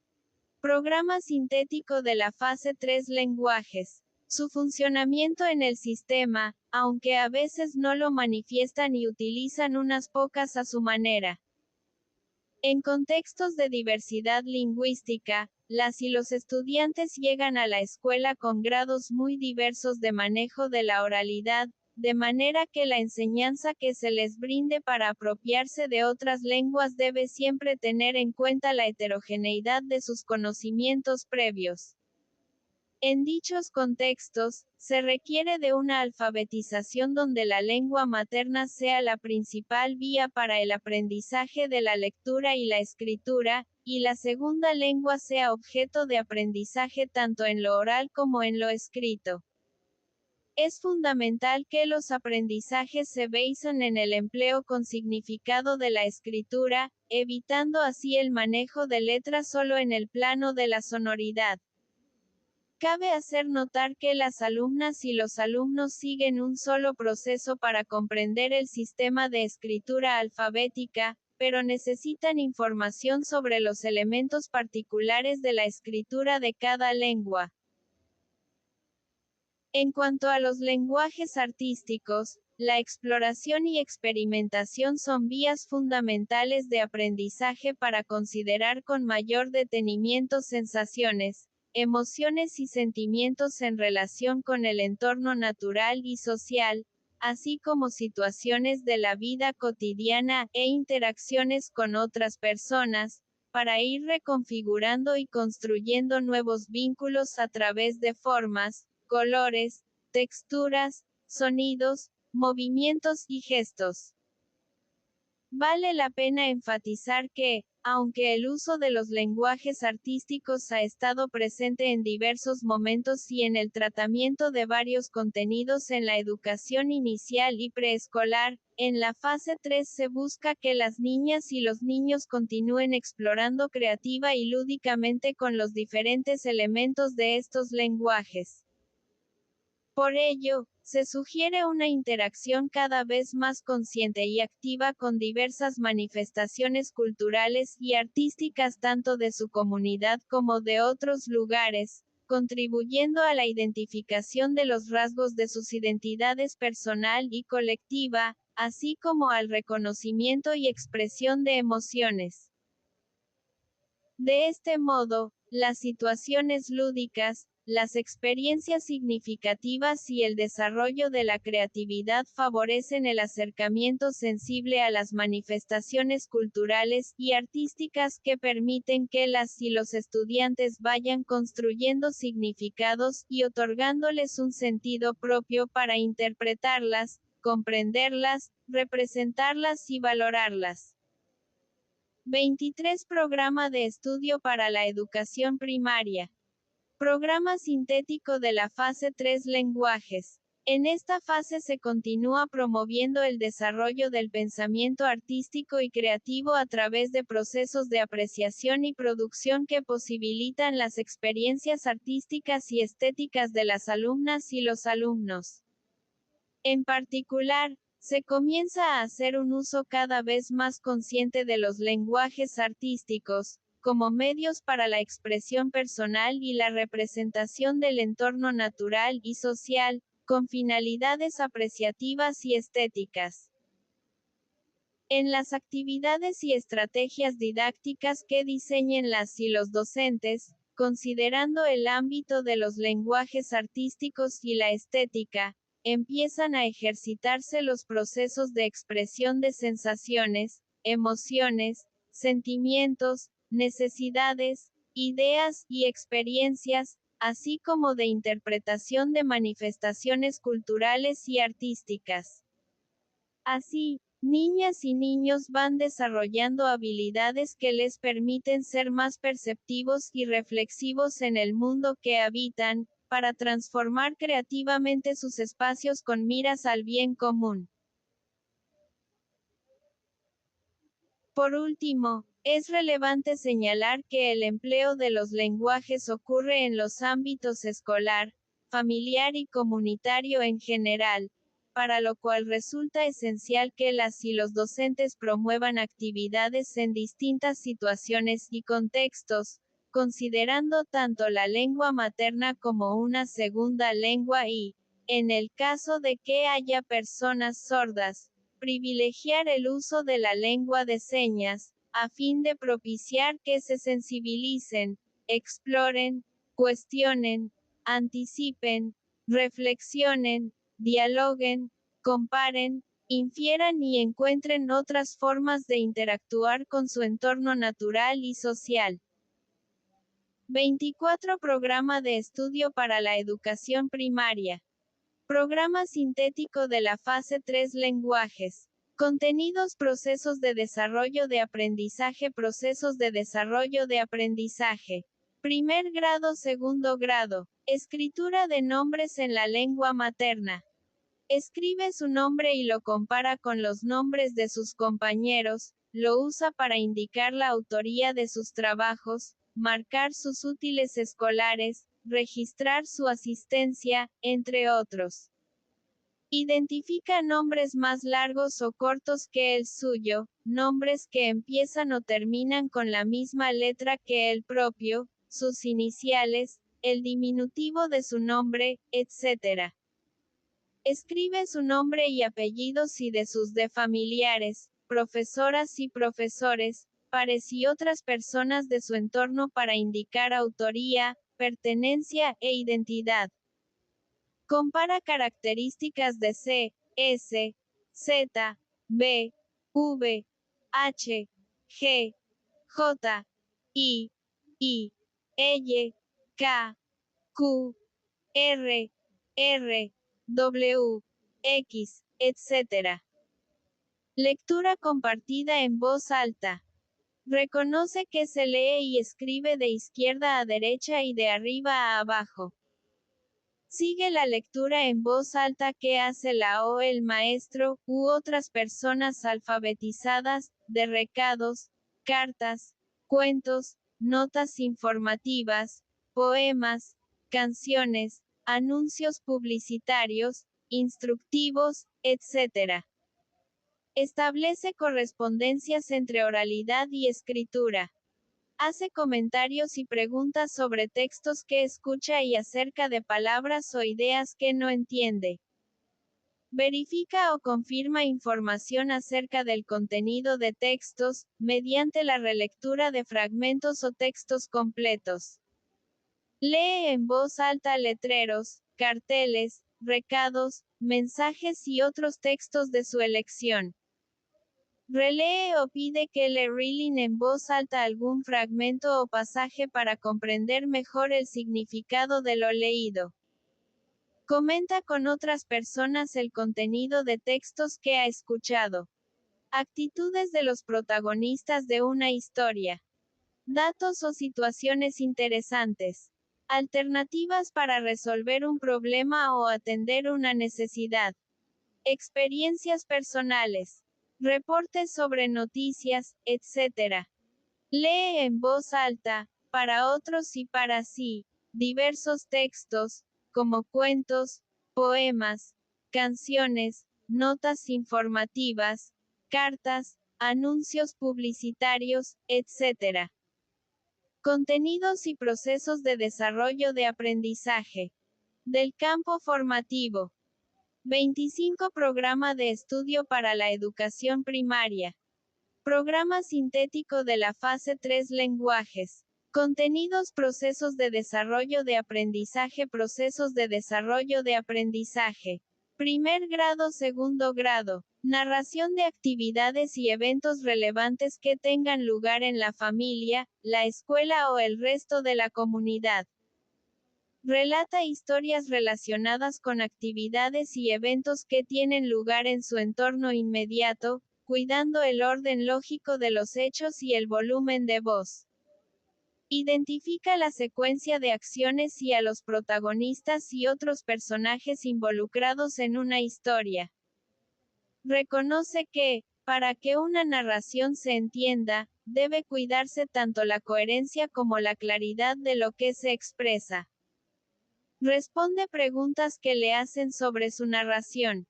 Programa sintético de la fase 3 lenguajes. Su funcionamiento en el sistema, aunque a veces no lo manifiestan y utilizan unas pocas a su manera. En contextos de diversidad lingüística, las y los estudiantes llegan a la escuela con grados muy diversos de manejo de la oralidad, de manera que la enseñanza que se les brinde para apropiarse de otras lenguas debe siempre tener en cuenta la heterogeneidad de sus conocimientos previos. En dichos contextos, se requiere de una alfabetización donde la lengua materna sea la principal vía para el aprendizaje de la lectura y la escritura, y la segunda lengua sea objeto de aprendizaje tanto en lo oral como en lo escrito. Es fundamental que los aprendizajes se basen en el empleo con significado de la escritura, evitando así el manejo de letras solo en el plano de la sonoridad. Cabe hacer notar que las alumnas y los alumnos siguen un solo proceso para comprender el sistema de escritura alfabética, pero necesitan información sobre los elementos particulares de la escritura de cada lengua. En cuanto a los lenguajes artísticos, la exploración y experimentación son vías fundamentales de aprendizaje para considerar con mayor detenimiento sensaciones, emociones y sentimientos en relación con el entorno natural y social, así como situaciones de la vida cotidiana e interacciones con otras personas, para ir reconfigurando y construyendo nuevos vínculos a través de formas, colores, texturas, sonidos, movimientos y gestos. Vale la pena enfatizar que, aunque el uso de los lenguajes artísticos ha estado presente en diversos momentos y en el tratamiento de varios contenidos en la educación inicial y preescolar, en la fase 3 se busca que las niñas y los niños continúen explorando creativa y lúdicamente con los diferentes elementos de estos lenguajes. Por ello, se sugiere una interacción cada vez más consciente y activa con diversas manifestaciones culturales y artísticas tanto de su comunidad como de otros lugares, contribuyendo a la identificación de los rasgos de sus identidades personal y colectiva, así como al reconocimiento y expresión de emociones. De este modo, las situaciones lúdicas, las experiencias significativas y el desarrollo de la creatividad favorecen el acercamiento sensible a las manifestaciones culturales y artísticas que permiten que las y los estudiantes vayan construyendo significados y otorgándoles un sentido propio para interpretarlas, comprenderlas, representarlas y valorarlas. 23. Programa de estudio para la educación primaria. Programa sintético de la fase 3 lenguajes. En esta fase se continúa promoviendo el desarrollo del pensamiento artístico y creativo a través de procesos de apreciación y producción que posibilitan las experiencias artísticas y estéticas de las alumnas y los alumnos. En particular, se comienza a hacer un uso cada vez más consciente de los lenguajes artísticos, como medios para la expresión personal y la representación del entorno natural y social, con finalidades apreciativas y estéticas. En las actividades y estrategias didácticas que diseñen las y los docentes, considerando el ámbito de los lenguajes artísticos y la estética, empiezan a ejercitarse los procesos de expresión de sensaciones, emociones, sentimientos, necesidades, ideas y experiencias, así como de interpretación de manifestaciones culturales y artísticas. Así, niñas y niños van desarrollando habilidades que les permiten ser más perceptivos y reflexivos en el mundo que habitan, para transformar creativamente sus espacios con miras al bien común. Por último, es relevante señalar que el empleo de los lenguajes ocurre en los ámbitos escolar, familiar y comunitario en general, para lo cual resulta esencial que las y los docentes promuevan actividades en distintas situaciones y contextos, considerando tanto la lengua materna como una segunda lengua y, en el caso de que haya personas sordas, privilegiar el uso de la lengua de señas, a fin de propiciar que se sensibilicen, exploren, cuestionen, anticipen, reflexionen, dialoguen, comparen, infieran y encuentren otras formas de interactuar con su entorno natural y social. 24 Programa de estudio para la educación primaria. Programa sintético de la fase 3 Lenguajes. Contenidos Procesos de desarrollo de aprendizaje Procesos de desarrollo de aprendizaje. Primer grado Segundo grado. Escritura de nombres en la lengua materna. Escribe su nombre y lo compara con los nombres de sus compañeros, lo usa para indicar la autoría de sus trabajos, marcar sus útiles escolares, registrar su asistencia, entre otros. Identifica nombres más largos o cortos que el suyo, nombres que empiezan o terminan con la misma letra que el propio, sus iniciales, el diminutivo de su nombre, etc. Escribe su nombre y apellidos y de sus de familiares, profesoras y profesores, pares y otras personas de su entorno para indicar autoría, pertenencia e identidad. Compara características de C, S, Z, B, V, H, G, J, I, L, K, Q, R, W, X, etc. Lectura compartida en voz alta. Reconoce que se lee y escribe de izquierda a derecha y de arriba a abajo. Sigue la lectura en voz alta que hace la o el maestro, u otras personas alfabetizadas, de recados, cartas, cuentos, notas informativas, poemas, canciones, anuncios publicitarios, instructivos, etc. Establece correspondencias entre oralidad y escritura. Hace comentarios y preguntas sobre textos que escucha y acerca de palabras o ideas que no entiende. Verifica o confirma información acerca del contenido de textos, mediante la relectura de fragmentos o textos completos. Lee en voz alta letreros, carteles, recados, mensajes y otros textos de su elección. Relee o pide que le releen en voz alta algún fragmento o pasaje para comprender mejor el significado de lo leído. Comenta con otras personas el contenido de textos que ha escuchado. Actitudes de los protagonistas de una historia. Datos o situaciones interesantes. Alternativas para resolver un problema o atender una necesidad. Experiencias personales. Reportes sobre noticias, etc. Lee en voz alta, para otros y para sí, diversos textos, como cuentos, poemas, canciones, notas informativas, cartas, anuncios publicitarios, etc. Contenidos y procesos de desarrollo de aprendizaje. Del campo formativo. 25 Programa de estudio para la educación primaria. Programa sintético de la fase 3 Lenguajes. Contenidos, procesos de desarrollo de aprendizaje, procesos de desarrollo de aprendizaje. Primer grado, segundo grado. Narración de actividades y eventos relevantes que tengan lugar en la familia, la escuela o el resto de la comunidad. Relata historias relacionadas con actividades y eventos que tienen lugar en su entorno inmediato, cuidando el orden lógico de los hechos y el volumen de voz. Identifica la secuencia de acciones y a los protagonistas y otros personajes involucrados en una historia. Reconoce que, para que una narración se entienda, debe cuidarse tanto la coherencia como la claridad de lo que se expresa. Responde preguntas que le hacen sobre su narración.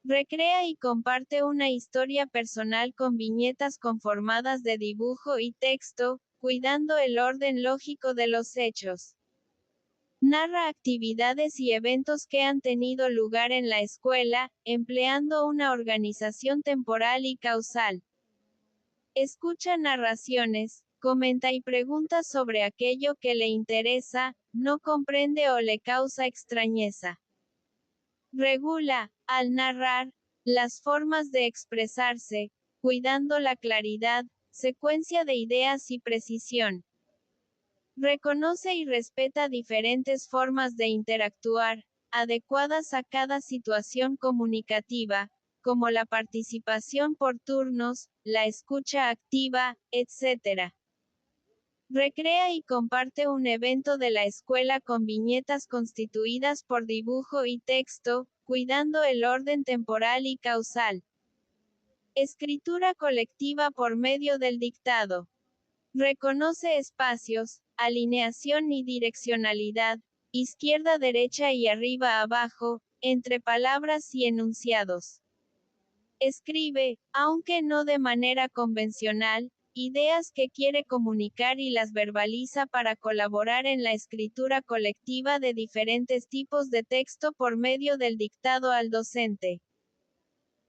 Recrea y comparte una historia personal con viñetas conformadas de dibujo y texto, cuidando el orden lógico de los hechos. Narra actividades y eventos que han tenido lugar en la escuela, empleando una organización temporal y causal. Escucha narraciones, comenta y pregunta sobre aquello que le interesa, no comprende o le causa extrañeza. Regula, al narrar, las formas de expresarse, cuidando la claridad, secuencia de ideas y precisión. Reconoce y respeta diferentes formas de interactuar, adecuadas a cada situación comunicativa, como la participación por turnos, la escucha activa, etc. Recrea y comparte un evento de la escuela con viñetas constituidas por dibujo y texto, cuidando el orden temporal y causal. Escritura colectiva por medio del dictado. Reconoce espacios, alineación y direccionalidad, izquierda-derecha y arriba-abajo, entre palabras y enunciados. Escribe, aunque no de manera convencional, ideas que quiere comunicar y las verbaliza para colaborar en la escritura colectiva de diferentes tipos de texto por medio del dictado al docente.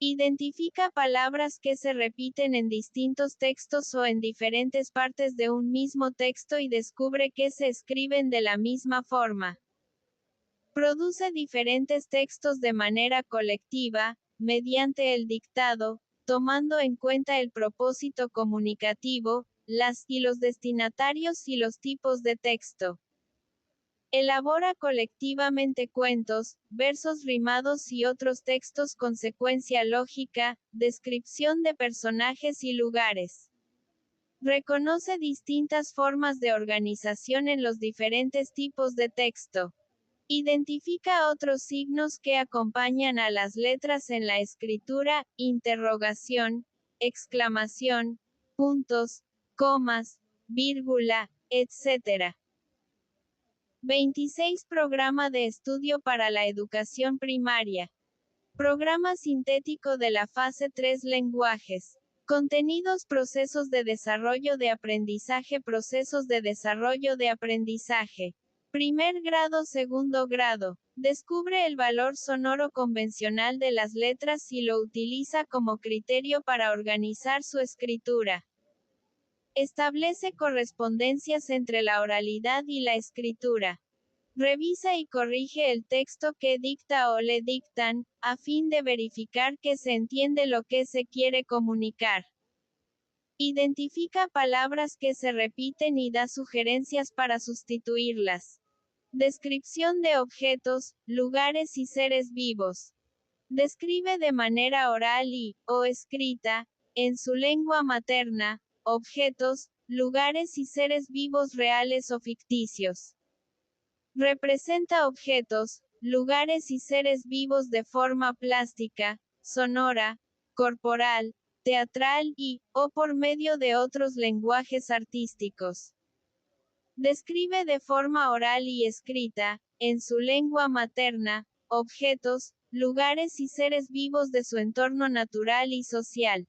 Identifica palabras que se repiten en distintos textos o en diferentes partes de un mismo texto y descubre que se escriben de la misma forma. Produce diferentes textos de manera colectiva, mediante el dictado, tomando en cuenta el propósito comunicativo, las y los destinatarios y los tipos de texto. Elabora colectivamente cuentos, versos rimados y otros textos con secuencia lógica, descripción de personajes y lugares. Reconoce distintas formas de organización en los diferentes tipos de texto. Identifica otros signos que acompañan a las letras en la escritura, interrogación, exclamación, puntos, comas, vírgula, etc. 26 Programa de estudio para la educación primaria. Programa sintético de la fase 3 lenguajes. Contenidos, procesos de desarrollo de aprendizaje, procesos de desarrollo de aprendizaje. Primer grado, segundo grado. Descubre el valor sonoro convencional de las letras y lo utiliza como criterio para organizar su escritura. Establece correspondencias entre la oralidad y la escritura. Revisa y corrige el texto que dicta o le dictan, a fin de verificar que se entiende lo que se quiere comunicar. Identifica palabras que se repiten y da sugerencias para sustituirlas. Descripción de objetos, lugares y seres vivos. Describe de manera oral o escrita, en su lengua materna, objetos, lugares y seres vivos reales o ficticios. Representa objetos, lugares y seres vivos de forma plástica, sonora, corporal, teatral o por medio de otros lenguajes artísticos. Describe de forma oral y escrita, en su lengua materna, objetos, lugares y seres vivos de su entorno natural y social.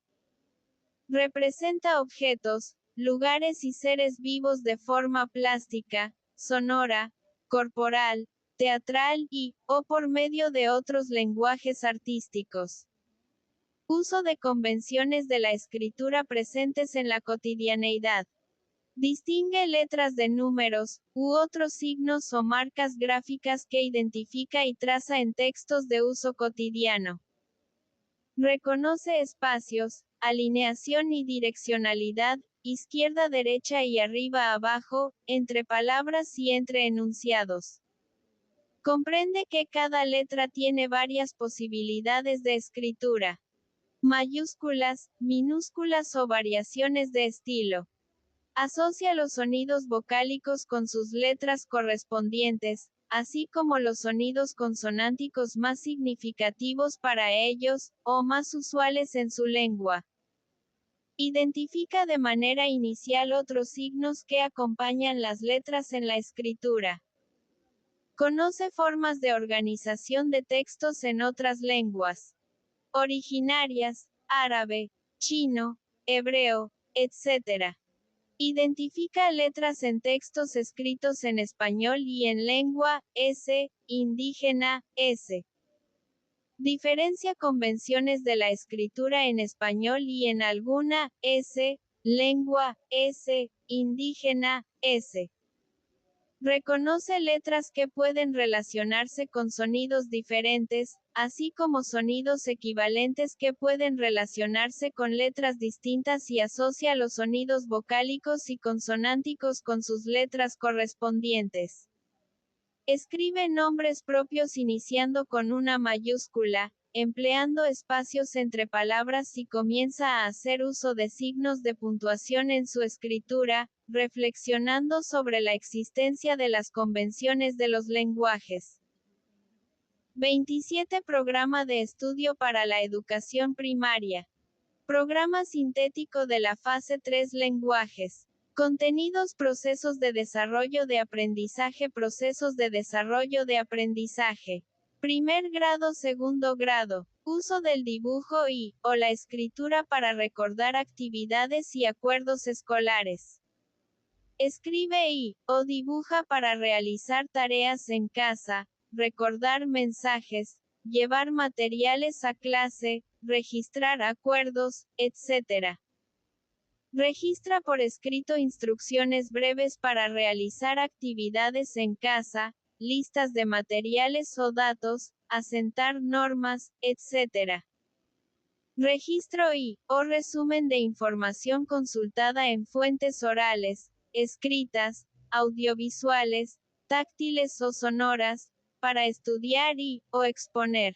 Representa objetos, lugares y seres vivos de forma plástica, sonora, corporal, teatral o por medio de otros lenguajes artísticos. Uso de convenciones de la escritura presentes en la cotidianeidad. Distingue letras de números, u otros signos o marcas gráficas que identifica y traza en textos de uso cotidiano. Reconoce espacios, alineación y direccionalidad, izquierda, derecha y arriba, abajo, entre palabras y entre enunciados. Comprende que cada letra tiene varias posibilidades de escritura. Mayúsculas, minúsculas o variaciones de estilo. Asocia los sonidos vocálicos con sus letras correspondientes, así como los sonidos consonánticos más significativos para ellos, o más usuales en su lengua. Identifica de manera inicial otros signos que acompañan las letras en la escritura. Conoce formas de organización de textos en otras lenguas originarias, árabe, chino, hebreo, etc. Identifica letras en textos escritos en español y en lengua indígena. Diferencia convenciones de la escritura en español y en alguna lengua indígena. Reconoce letras que pueden relacionarse con sonidos diferentes, así como sonidos equivalentes que pueden relacionarse con letras distintas y asocia los sonidos vocálicos y consonánticos con sus letras correspondientes. Escribe nombres propios iniciando con una mayúscula, empleando espacios entre palabras y comienza a hacer uso de signos de puntuación en su escritura, reflexionando sobre la existencia de las convenciones de los lenguajes. 27. Programa de estudio para la educación primaria. Programa sintético de la fase 3. Lenguajes. Contenidos: procesos de desarrollo de aprendizaje, procesos de desarrollo de aprendizaje. Primer grado, segundo grado. Uso del dibujo o la escritura para recordar actividades y acuerdos escolares. Escribe o dibuja para realizar tareas en casa, recordar mensajes, llevar materiales a clase, registrar acuerdos, etc. Registra por escrito instrucciones breves para realizar actividades en casa, listas de materiales o datos, asentar normas, etc. Registro o resumen de información consultada en fuentes orales, escritas, audiovisuales, táctiles o sonoras, para estudiar o exponer.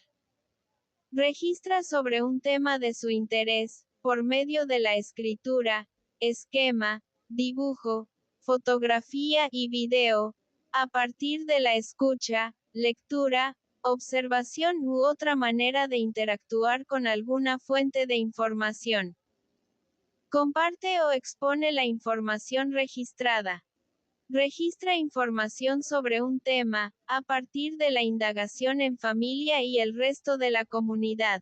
Registra sobre un tema de su interés, por medio de la escritura, esquema, dibujo, fotografía y video, a partir de la escucha, lectura, observación u otra manera de interactuar con alguna fuente de información. Comparte o expone la información registrada. Registra información sobre un tema, a partir de la indagación en familia y el resto de la comunidad.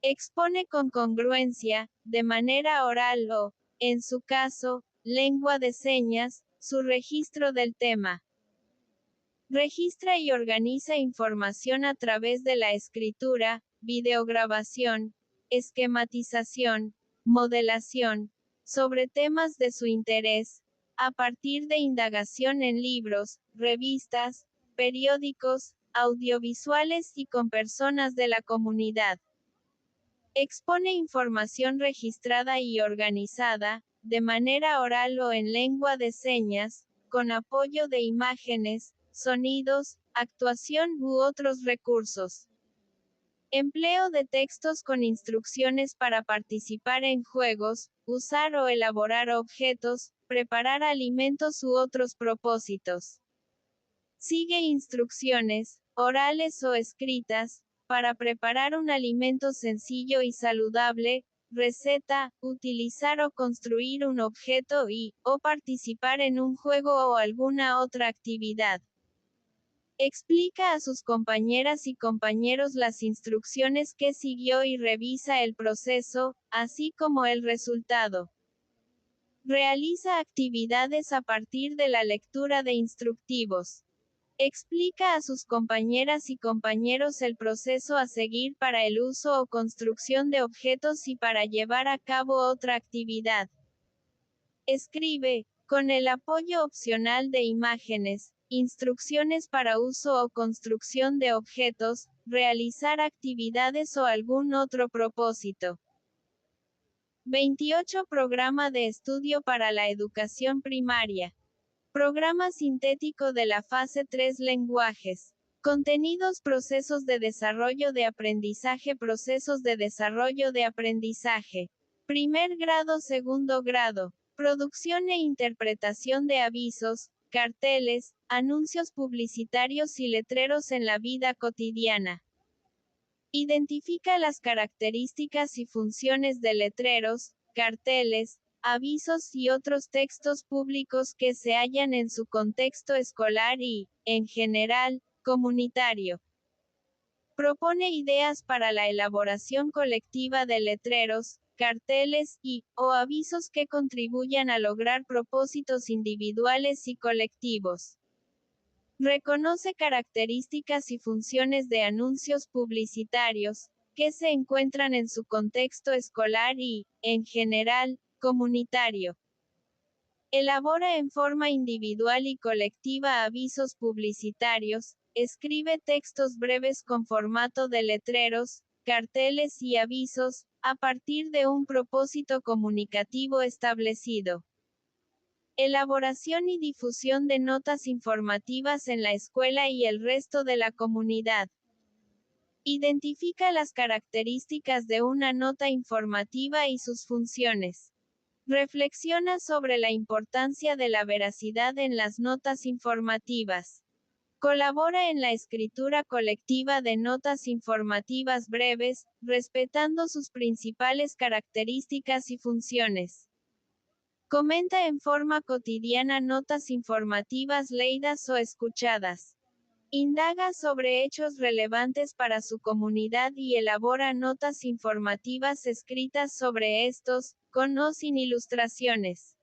Expone con congruencia, de manera oral o, en su caso, lengua de señas, su registro del tema. Registra y organiza información a través de la escritura, videograbación, esquematización, modelación, sobre temas de su interés, a partir de indagación en libros, revistas, periódicos, audiovisuales y con personas de la comunidad. Expone información registrada y organizada, de manera oral o en lengua de señas, con apoyo de imágenes, sonidos, actuación u otros recursos. Empleo de textos con instrucciones para participar en juegos, usar o elaborar objetos, preparar alimentos u otros propósitos. Sigue instrucciones, orales o escritas, para preparar un alimento sencillo y saludable, receta, utilizar o construir un objeto o participar en un juego o alguna otra actividad. Explica a sus compañeras y compañeros las instrucciones que siguió y revisa el proceso, así como el resultado. Realiza actividades a partir de la lectura de instructivos. Explica a sus compañeras y compañeros el proceso a seguir para el uso o construcción de objetos y para llevar a cabo otra actividad. Escribe, con el apoyo opcional de imágenes, instrucciones para uso o construcción de objetos, realizar actividades o algún otro propósito. 28 Programa de estudio para la educación primaria. Programa sintético de la fase 3 lenguajes. Contenidos procesos de desarrollo de aprendizaje procesos de desarrollo de aprendizaje. Primer grado segundo grado. Producción e interpretación de avisos, carteles, anuncios publicitarios y letreros en la vida cotidiana. Identifica las características y funciones de letreros, carteles, avisos y otros textos públicos que se hallan en su contexto escolar y, en general, comunitario. Propone ideas para la elaboración colectiva de letreros, carteles o avisos que contribuyan a lograr propósitos individuales y colectivos. Reconoce características y funciones de anuncios publicitarios, que se encuentran en su contexto escolar y, en general, comunitario. Elabora en forma individual y colectiva avisos publicitarios, escribe textos breves con formato de letreros, carteles y avisos, a partir de un propósito comunicativo establecido. Elaboración y difusión de notas informativas en la escuela y el resto de la comunidad. Identifica las características de una nota informativa y sus funciones. Reflexiona sobre la importancia de la veracidad en las notas informativas. Colabora en la escritura colectiva de notas informativas breves, respetando sus principales características y funciones. Comenta en forma cotidiana notas informativas leídas o escuchadas. Indaga sobre hechos relevantes para su comunidad y elabora notas informativas escritas sobre estos, con o sin ilustraciones.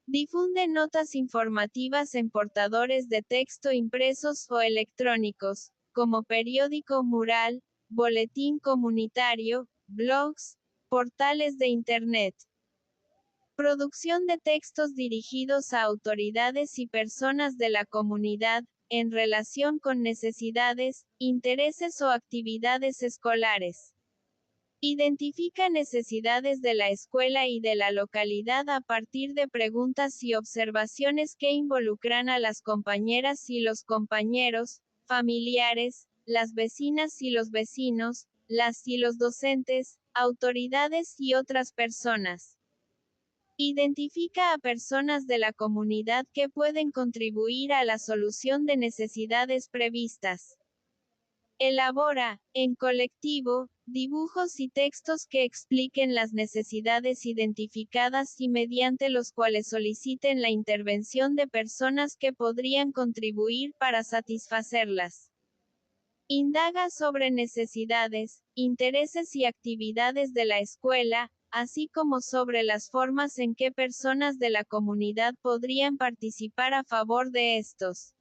Difunde notas informativas en portadores de texto impresos o electrónicos, como periódico mural, boletín comunitario, blogs, portales de Internet. Producción de textos dirigidos a autoridades y personas de la comunidad, en relación con necesidades, intereses o actividades escolares. Identifica necesidades de la escuela y de la localidad a partir de preguntas y observaciones que involucran a las compañeras y los compañeros, familiares, las vecinas y los vecinos, las y los docentes, autoridades y otras personas. Identifica a personas de la comunidad que pueden contribuir a la solución de necesidades previstas. Elabora, en colectivo, dibujos y textos que expliquen las necesidades identificadas y mediante los cuales soliciten la intervención de personas que podrían contribuir para satisfacerlas. Indaga sobre necesidades, intereses y actividades de la escuela, así como sobre las formas en que personas de la comunidad podrían participar a favor de estos.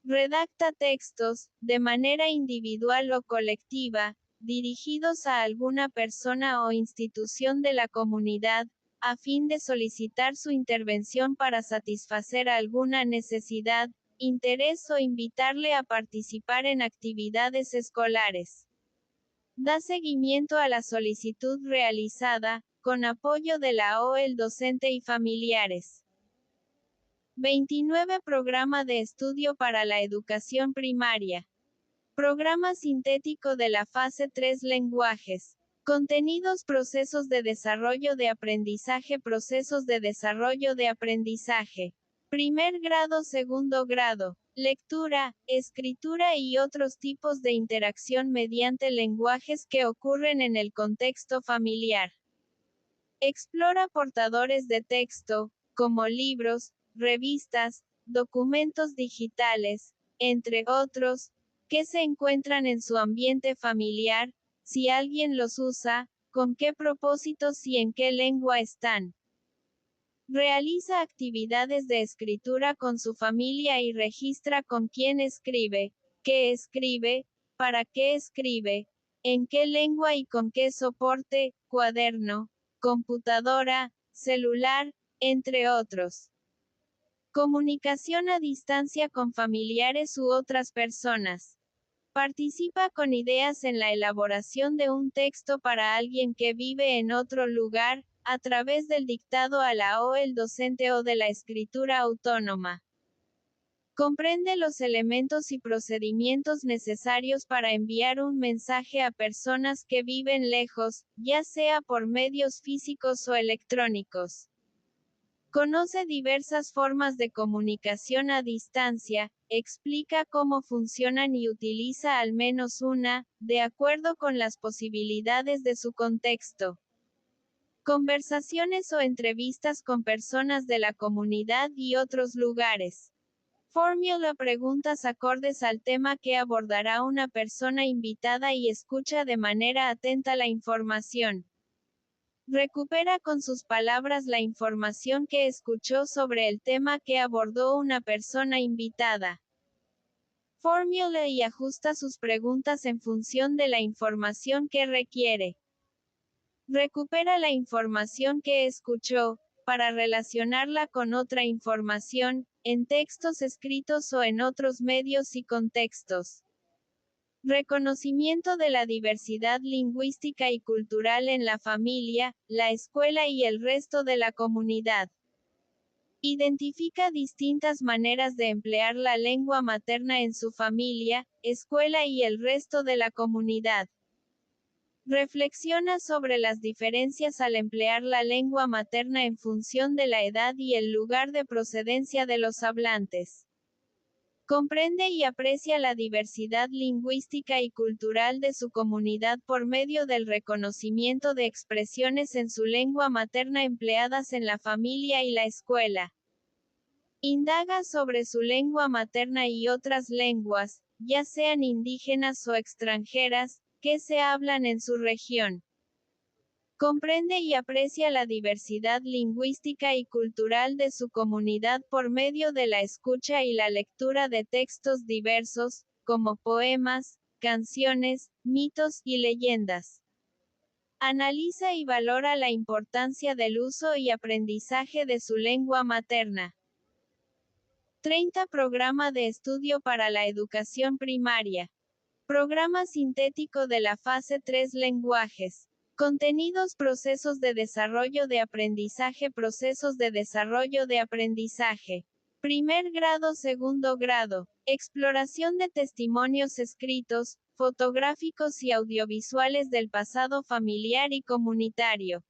Redacta textos, de manera individual o colectiva, dirigidos a alguna persona o institución de la comunidad, a fin de solicitar su intervención para satisfacer alguna necesidad, interés o invitarle a participar en actividades escolares. Da seguimiento a la solicitud realizada, con apoyo de la OEL docente y familiares. 29 Programa de estudio para la educación primaria. Programa sintético de la fase 3 lenguajes. Contenidos procesos de desarrollo de aprendizaje procesos de desarrollo de aprendizaje. Primer grado segundo grado. Lectura, escritura y otros tipos de interacción mediante lenguajes que ocurren en el contexto familiar. Explora portadores de texto, como libros, revistas, documentos digitales, entre otros, que se encuentran en su ambiente familiar, si alguien los usa, con qué propósitos y en qué lengua están. Realiza actividades de escritura con su familia y registra con quién escribe, qué escribe, para qué escribe, en qué lengua y con qué soporte, cuaderno, computadora, celular, entre otros. Comunicación a distancia con familiares u otras personas. Participa con ideas en la elaboración de un texto para alguien que vive en otro lugar, a través del dictado a la o el docente o de la escritura autónoma. Comprende los elementos y procedimientos necesarios para enviar un mensaje a personas que viven lejos, ya sea por medios físicos o electrónicos. Conoce diversas formas de comunicación a distancia, explica cómo funcionan y utiliza al menos una, de acuerdo con las posibilidades de su contexto. Conversaciones o entrevistas con personas de la comunidad y otros lugares. Formula preguntas acordes al tema que abordará una persona invitada y escucha de manera atenta la información. Recupera con sus palabras la información que escuchó sobre el tema que abordó una persona invitada. Formula y ajusta sus preguntas en función de la información que requiere. Recupera la información que escuchó, para relacionarla con otra información, en textos escritos o en otros medios y contextos. Reconocimiento de la diversidad lingüística y cultural en la familia, la escuela y el resto de la comunidad. Identifica distintas maneras de emplear la lengua materna en su familia, escuela y el resto de la comunidad. Reflexiona sobre las diferencias al emplear la lengua materna en función de la edad y el lugar de procedencia de los hablantes. Comprende y aprecia la diversidad lingüística y cultural de su comunidad por medio del reconocimiento de expresiones en su lengua materna empleadas en la familia y la escuela. Indaga sobre su lengua materna y otras lenguas, ya sean indígenas o extranjeras, que se hablan en su región. Comprende y aprecia la diversidad lingüística y cultural de su comunidad por medio de la escucha y la lectura de textos diversos, como poemas, canciones, mitos y leyendas. Analiza y valora la importancia del uso y aprendizaje de su lengua materna. 30 Programa de estudio para la educación primaria. Programa sintético de la fase 3 lenguajes. Contenidos: procesos de desarrollo de aprendizaje, procesos de desarrollo de aprendizaje. Primer grado, segundo grado. Exploración de testimonios escritos, fotográficos y audiovisuales del pasado familiar y comunitario.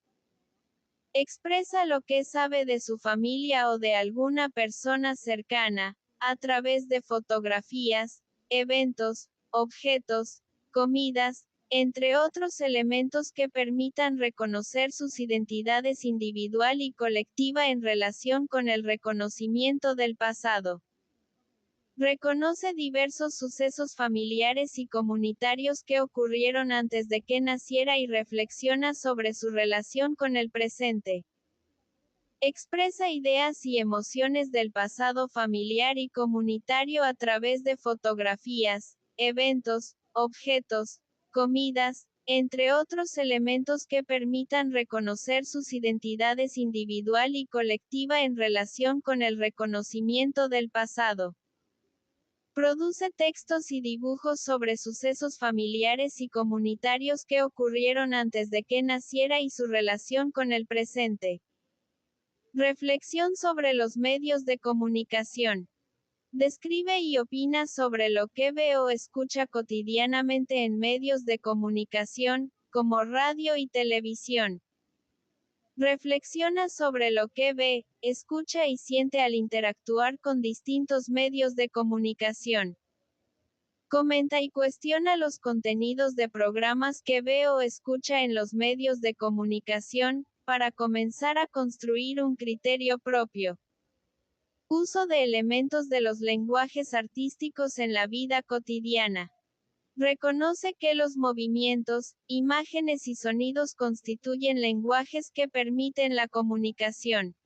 Expresa lo que sabe de su familia o de alguna persona cercana, a través de fotografías, eventos, objetos, comidas, entre otros elementos que permitan reconocer sus identidades individual y colectiva en relación con el reconocimiento del pasado. Reconoce diversos sucesos familiares y comunitarios que ocurrieron antes de que naciera y reflexiona sobre su relación con el presente. Expresa ideas y emociones del pasado familiar y comunitario a través de fotografías, eventos, objetos, comidas, entre otros elementos que permitan reconocer sus identidades individual y colectiva en relación con el reconocimiento del pasado. Produce textos y dibujos sobre sucesos familiares y comunitarios que ocurrieron antes de que naciera y su relación con el presente. Reflexión sobre los medios de comunicación. Describe y opina sobre lo que ve o escucha cotidianamente en medios de comunicación, como radio y televisión. Reflexiona sobre lo que ve, escucha y siente al interactuar con distintos medios de comunicación. Comenta y cuestiona los contenidos de programas que ve o escucha en los medios de comunicación, para comenzar a construir un criterio propio. Uso de elementos de los lenguajes artísticos en la vida cotidiana. Reconoce que los movimientos, imágenes y sonidos constituyen lenguajes que permiten la comunicación.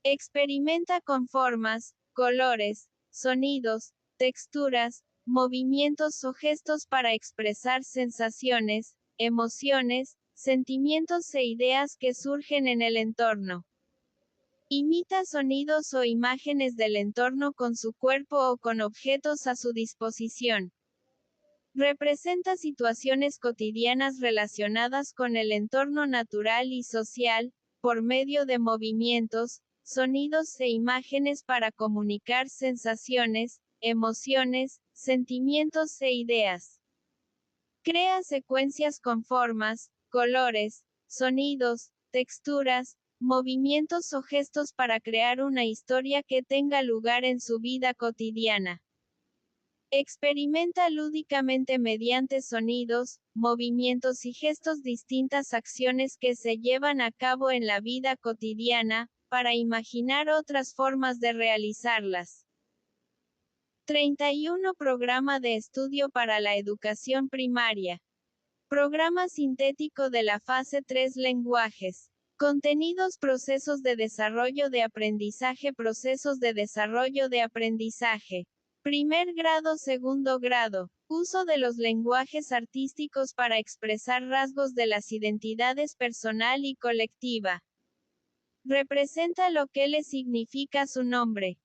Experimenta con formas, colores, sonidos, texturas, movimientos o gestos para expresar sensaciones, emociones, sentimientos e ideas que surgen en el entorno. Imita sonidos o imágenes del entorno con su cuerpo o con objetos a su disposición. Representa situaciones cotidianas relacionadas con el entorno natural y social, por medio de movimientos, sonidos e imágenes para comunicar sensaciones, emociones, sentimientos e ideas. Crea secuencias con formas, colores, sonidos, texturas, movimientos o gestos para crear una historia que tenga lugar en su vida cotidiana. Experimenta lúdicamente mediante sonidos, movimientos y gestos distintas acciones que se llevan a cabo en la vida cotidiana, para imaginar otras formas de realizarlas. 31 Programa de estudio para la educación primaria. Programa sintético de la fase 3 Lenguajes. Contenidos: procesos de desarrollo de aprendizaje, procesos de desarrollo de aprendizaje. Primer grado, segundo grado. Uso de los lenguajes artísticos para expresar rasgos de las identidades personal y colectiva. Representa lo que le significa su nombre.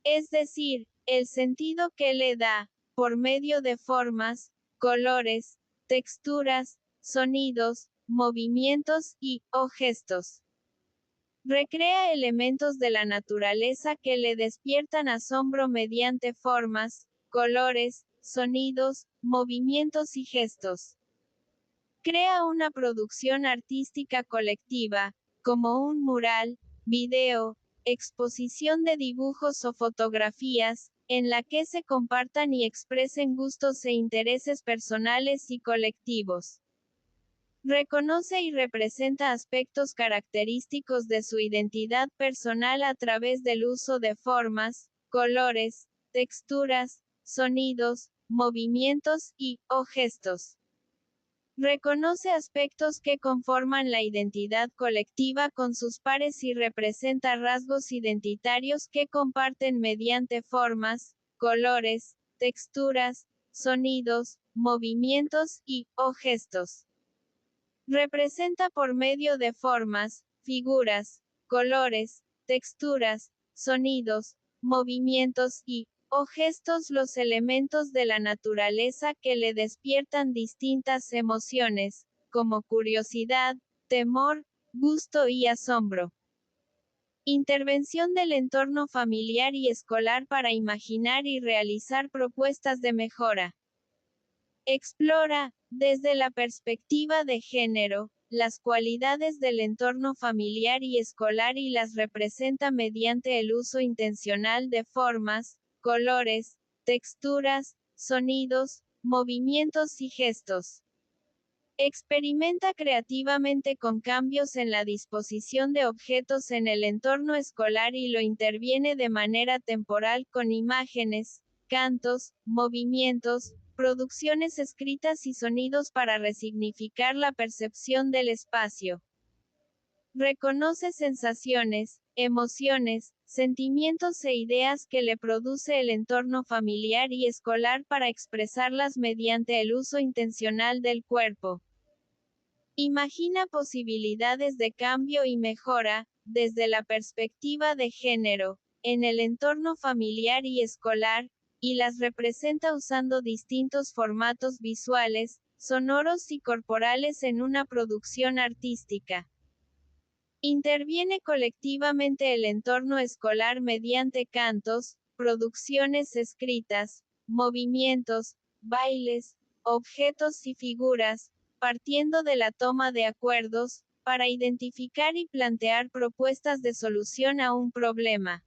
Es decir, el sentido que le da, por medio de formas, colores, texturas, sonidos, movimientos o gestos. Recrea elementos de la naturaleza que le despiertan asombro mediante formas, colores, sonidos, movimientos y gestos. Crea una producción artística colectiva, como un mural, video, exposición de dibujos o fotografías, en la que se compartan y expresen gustos e intereses personales y colectivos. Reconoce y representa aspectos característicos de su identidad personal a través del uso de formas, colores, texturas, sonidos, movimientos o gestos. Reconoce aspectos que conforman la identidad colectiva con sus pares y representa rasgos identitarios que comparten mediante formas, colores, texturas, sonidos, movimientos o gestos. Representa por medio de formas, figuras, colores, texturas, sonidos, movimientos o gestos los elementos de la naturaleza que le despiertan distintas emociones, como curiosidad, temor, gusto y asombro. Intervención del entorno familiar y escolar para imaginar y realizar propuestas de mejora. Explora, desde la perspectiva de género, las cualidades del entorno familiar y escolar y las representa mediante el uso intencional de formas, colores, texturas, sonidos, movimientos y gestos. Experimenta creativamente con cambios en la disposición de objetos en el entorno escolar y lo interviene de manera temporal con imágenes, cantos, movimientos, producciones escritas y sonidos para resignificar la percepción del espacio. Reconoce sensaciones, emociones, sentimientos e ideas que le produce el entorno familiar y escolar para expresarlas mediante el uso intencional del cuerpo. Imagina posibilidades de cambio y mejora, desde la perspectiva de género, en el entorno familiar y escolar, y las representa usando distintos formatos visuales, sonoros y corporales en una producción artística. Interviene colectivamente el entorno escolar mediante cantos, producciones escritas, movimientos, bailes, objetos y figuras, partiendo de la toma de acuerdos, para identificar y plantear propuestas de solución a un problema.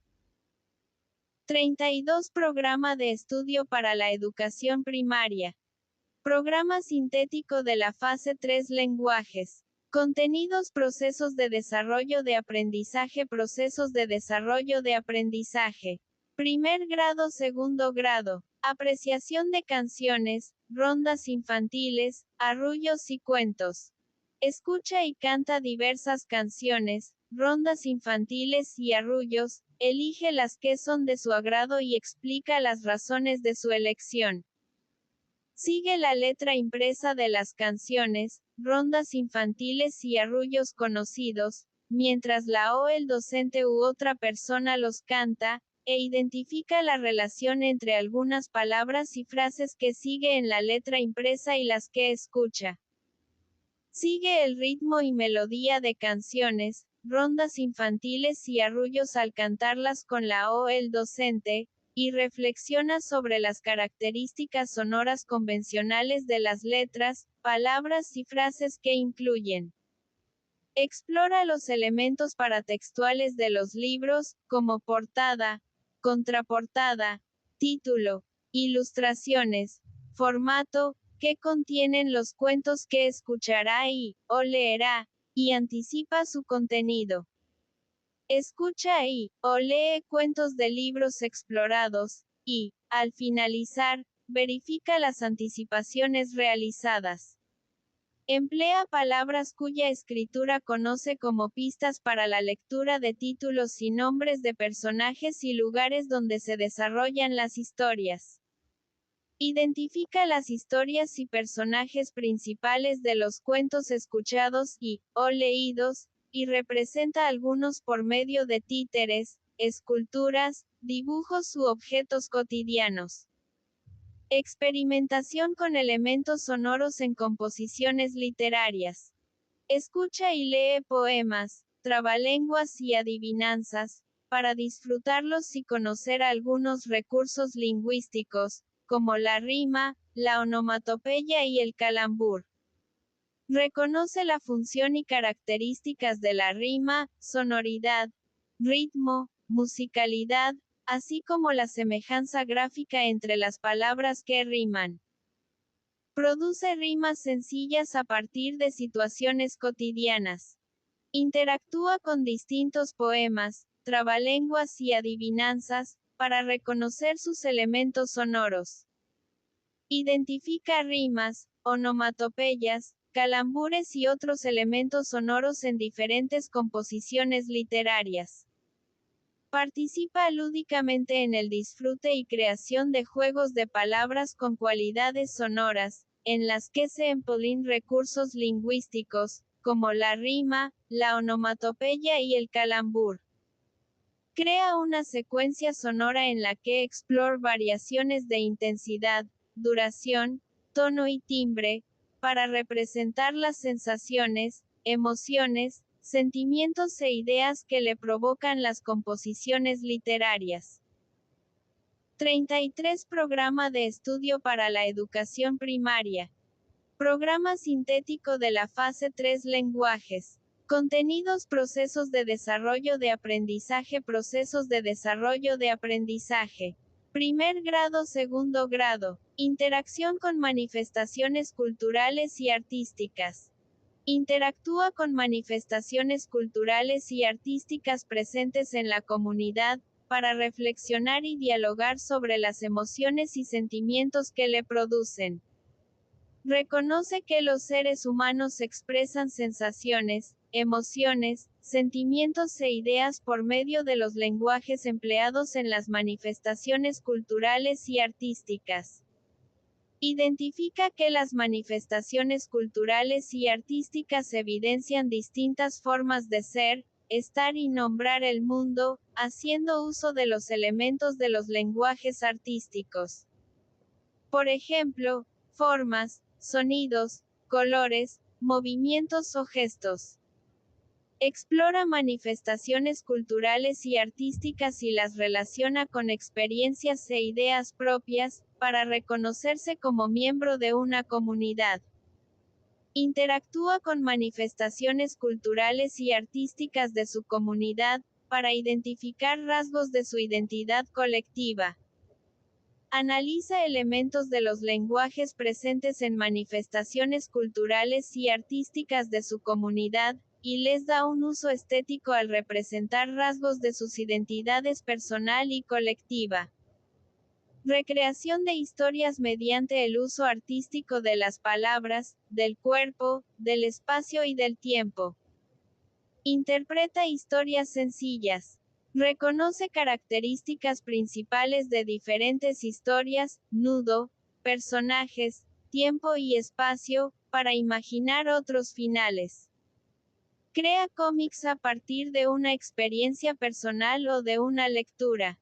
32 Programa de estudio para la educación primaria. Programa sintético de la fase 3 Lenguajes. Contenidos: procesos de desarrollo de aprendizaje, procesos de desarrollo de aprendizaje. Primer grado, segundo grado. Apreciación de canciones, rondas infantiles, arrullos y cuentos. Escucha y canta diversas canciones, rondas infantiles y arrullos, elige las que son de su agrado y explica las razones de su elección. Sigue la letra impresa de las canciones, rondas infantiles y arrullos conocidos, mientras la o el docente u otra persona los canta, e identifica la relación entre algunas palabras y frases que sigue en la letra impresa y las que escucha. Sigue el ritmo y melodía de canciones, rondas infantiles y arrullos al cantarlas con la o el docente, y reflexiona sobre las características sonoras convencionales de las letras, palabras y frases que incluyen. Explora los elementos paratextuales de los libros, como portada, contraportada, título, ilustraciones, formato, que contienen los cuentos que escuchará o leerá, y anticipa su contenido. Escucha o lee cuentos de libros explorados, y, al finalizar, verifica las anticipaciones realizadas. Emplea palabras cuya escritura conoce como pistas para la lectura de títulos y nombres de personajes y lugares donde se desarrollan las historias. Identifica las historias y personajes principales de los cuentos escuchados o leídos, y representa algunos por medio de títeres, esculturas, dibujos u objetos cotidianos. Experimentación con elementos sonoros en composiciones literarias. Escucha y lee poemas, trabalenguas y adivinanzas, para disfrutarlos y conocer algunos recursos lingüísticos, como la rima, la onomatopeya y el calambur. Reconoce la función y características de la rima, sonoridad, ritmo, musicalidad, así como la semejanza gráfica entre las palabras que riman. Produce rimas sencillas a partir de situaciones cotidianas. Interactúa con distintos poemas, trabalenguas y adivinanzas, para reconocer sus elementos sonoros. Identifica rimas, onomatopeyas, calambures y otros elementos sonoros en diferentes composiciones literarias. Participa lúdicamente en el disfrute y creación de juegos de palabras con cualidades sonoras, en las que se emplean recursos lingüísticos, como la rima, la onomatopeya y el calambur. Crea una secuencia sonora en la que explora variaciones de intensidad, duración, tono y timbre, para representar las sensaciones, emociones, sentimientos e ideas que le provocan las composiciones literarias. 33 Programa de estudio para la educación primaria. Programa sintético de la fase 3 Lenguajes. Contenidos: procesos de desarrollo de aprendizaje, procesos de desarrollo de aprendizaje. Primer grado, segundo grado. Interacción con manifestaciones culturales y artísticas. Interactúa con manifestaciones culturales y artísticas presentes en la comunidad, para reflexionar y dialogar sobre las emociones y sentimientos que le producen. Reconoce que los seres humanos expresan sensaciones, emociones, sentimientos e ideas por medio de los lenguajes empleados en las manifestaciones culturales y artísticas. Identifica que las manifestaciones culturales y artísticas evidencian distintas formas de ser, estar y nombrar el mundo, haciendo uso de los elementos de los lenguajes artísticos. Por ejemplo, formas, sonidos, colores, movimientos o gestos. Explora manifestaciones culturales y artísticas y las relaciona con experiencias e ideas propias, para reconocerse como miembro de una comunidad. Interactúa con manifestaciones culturales y artísticas de su comunidad, para identificar rasgos de su identidad colectiva. Analiza elementos de los lenguajes presentes en manifestaciones culturales y artísticas de su comunidad, y les da un uso estético al representar rasgos de sus identidades personal y colectiva. Recreación de historias mediante el uso artístico de las palabras, del cuerpo, del espacio y del tiempo. Interpreta historias sencillas. Reconoce características principales de diferentes historias, nudo, personajes, tiempo y espacio, para imaginar otros finales. Crea cómics a partir de una experiencia personal o de una lectura.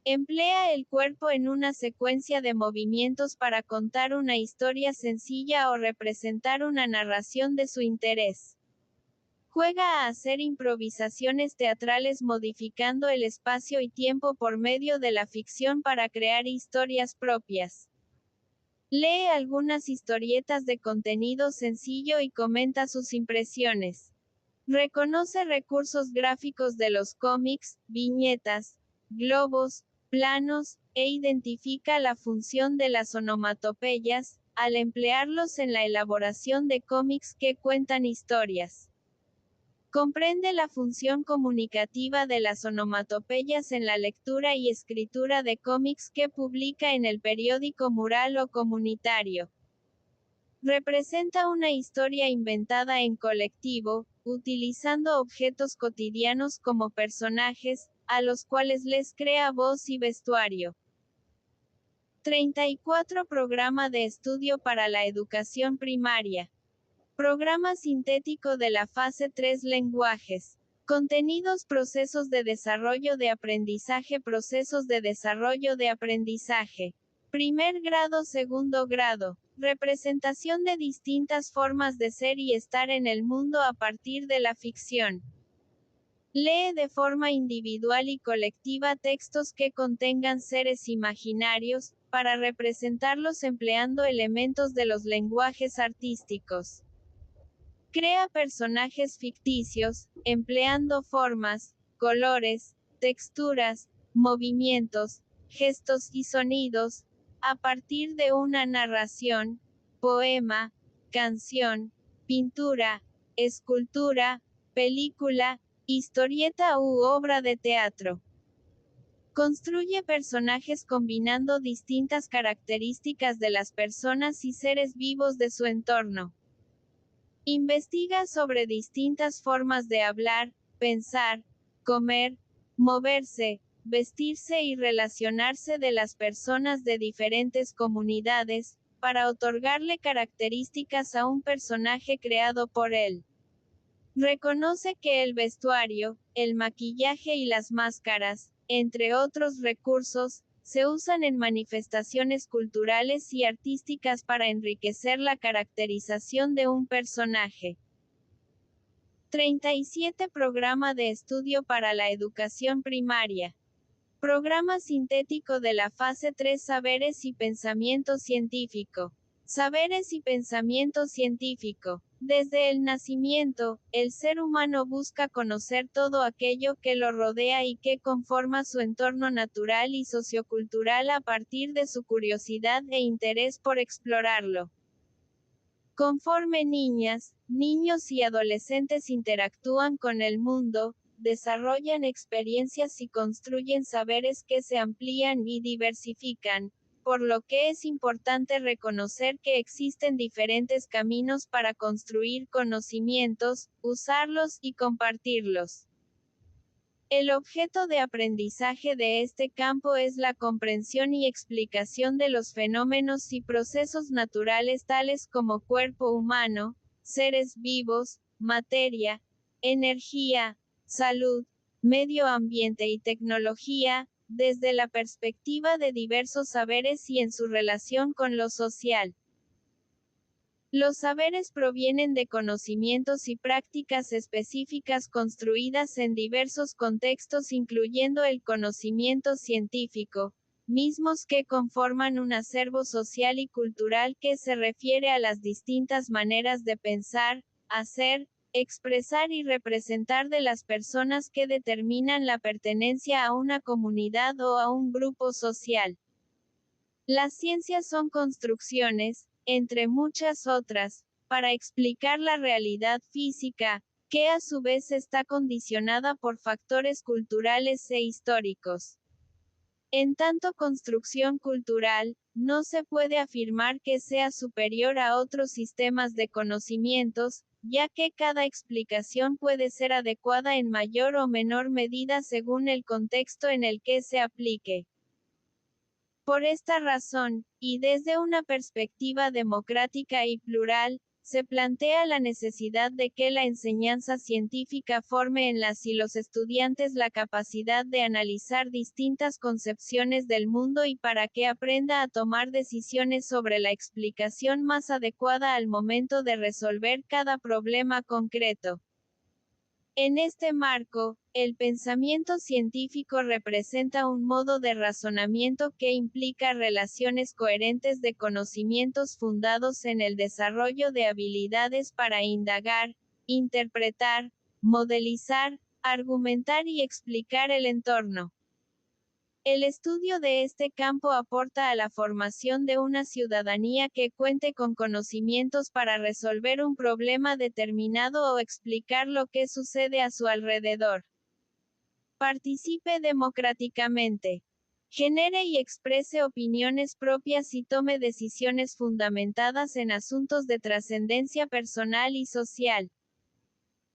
Emplea el cuerpo en una secuencia de movimientos para contar una historia sencilla o representar una narración de su interés. Juega a hacer improvisaciones teatrales modificando el espacio y tiempo por medio de la ficción para crear historias propias. Lee algunas historietas de contenido sencillo y comenta sus impresiones. Reconoce recursos gráficos de los cómics, viñetas, globos, planos, e identifica la función de las onomatopeyas, al emplearlos en la elaboración de cómics que cuentan historias. Comprende la función comunicativa de las onomatopeyas en la lectura y escritura de cómics que publica en el periódico mural o comunitario. Representa una historia inventada en colectivo, utilizando objetos cotidianos como personajes, a los cuales les crea voz y vestuario. 34 Programa de estudio para la educación primaria. Programa sintético de la fase 3 lenguajes. Contenidos: procesos de desarrollo de aprendizaje, procesos de desarrollo de aprendizaje. Primer grado, segundo grado. Representación de distintas formas de ser y estar en el mundo a partir de la ficción. Lee de forma individual y colectiva textos que contengan seres imaginarios, para representarlos empleando elementos de los lenguajes artísticos. Crea personajes ficticios, empleando formas, colores, texturas, movimientos, gestos y sonidos, a partir de una narración, poema, canción, pintura, escultura, película, historieta u obra de teatro. Construye personajes combinando distintas características de las personas y seres vivos de su entorno. Investiga sobre distintas formas de hablar, pensar, comer, moverse, vestirse y relacionarse de las personas de diferentes comunidades, para otorgarle características a un personaje creado por él. Reconoce que el vestuario, el maquillaje y las máscaras, entre otros recursos, se usan en manifestaciones culturales y artísticas para enriquecer la caracterización de un personaje. 37 Programa de estudio para la educación primaria. Programa sintético de la fase 3 Saberes y pensamiento científico. Saberes y pensamiento científico. Desde el nacimiento, el ser humano busca conocer todo aquello que lo rodea y que conforma su entorno natural y sociocultural a partir de su curiosidad e interés por explorarlo. Conforme niñas, niños y adolescentes interactúan con el mundo, desarrollan experiencias y construyen saberes que se amplían y diversifican, por lo que es importante reconocer que existen diferentes caminos para construir conocimientos, usarlos y compartirlos. El objeto de aprendizaje de este campo es la comprensión y explicación de los fenómenos y procesos naturales tales como cuerpo humano, seres vivos, materia, energía, salud, medio ambiente y tecnología, desde la perspectiva de diversos saberes y en su relación con lo social. Los saberes provienen de conocimientos y prácticas específicas construidas en diversos contextos, incluyendo el conocimiento científico, mismos que conforman un acervo social y cultural que se refiere a las distintas maneras de pensar, hacer, expresar y representar de las personas que determinan la pertenencia a una comunidad o a un grupo social. Las ciencias son construcciones, entre muchas otras, para explicar la realidad física, que a su vez está condicionada por factores culturales e históricos. En tanto construcción cultural, no se puede afirmar que sea superior a otros sistemas de conocimientos, ya que cada explicación puede ser adecuada en mayor o menor medida según el contexto en el que se aplique. Por esta razón, y desde una perspectiva democrática y plural, se plantea la necesidad de que la enseñanza científica forme en las y los estudiantes la capacidad de analizar distintas concepciones del mundo y para que aprenda a tomar decisiones sobre la explicación más adecuada al momento de resolver cada problema concreto. En este marco, el pensamiento científico representa un modo de razonamiento que implica relaciones coherentes de conocimientos fundados en el desarrollo de habilidades para indagar, interpretar, modelizar, argumentar y explicar el entorno. El estudio de este campo aporta a la formación de una ciudadanía que cuente con conocimientos para resolver un problema determinado o explicar lo que sucede a su alrededor. Participe democráticamente. Genere y exprese opiniones propias y tome decisiones fundamentadas en asuntos de trascendencia personal y social.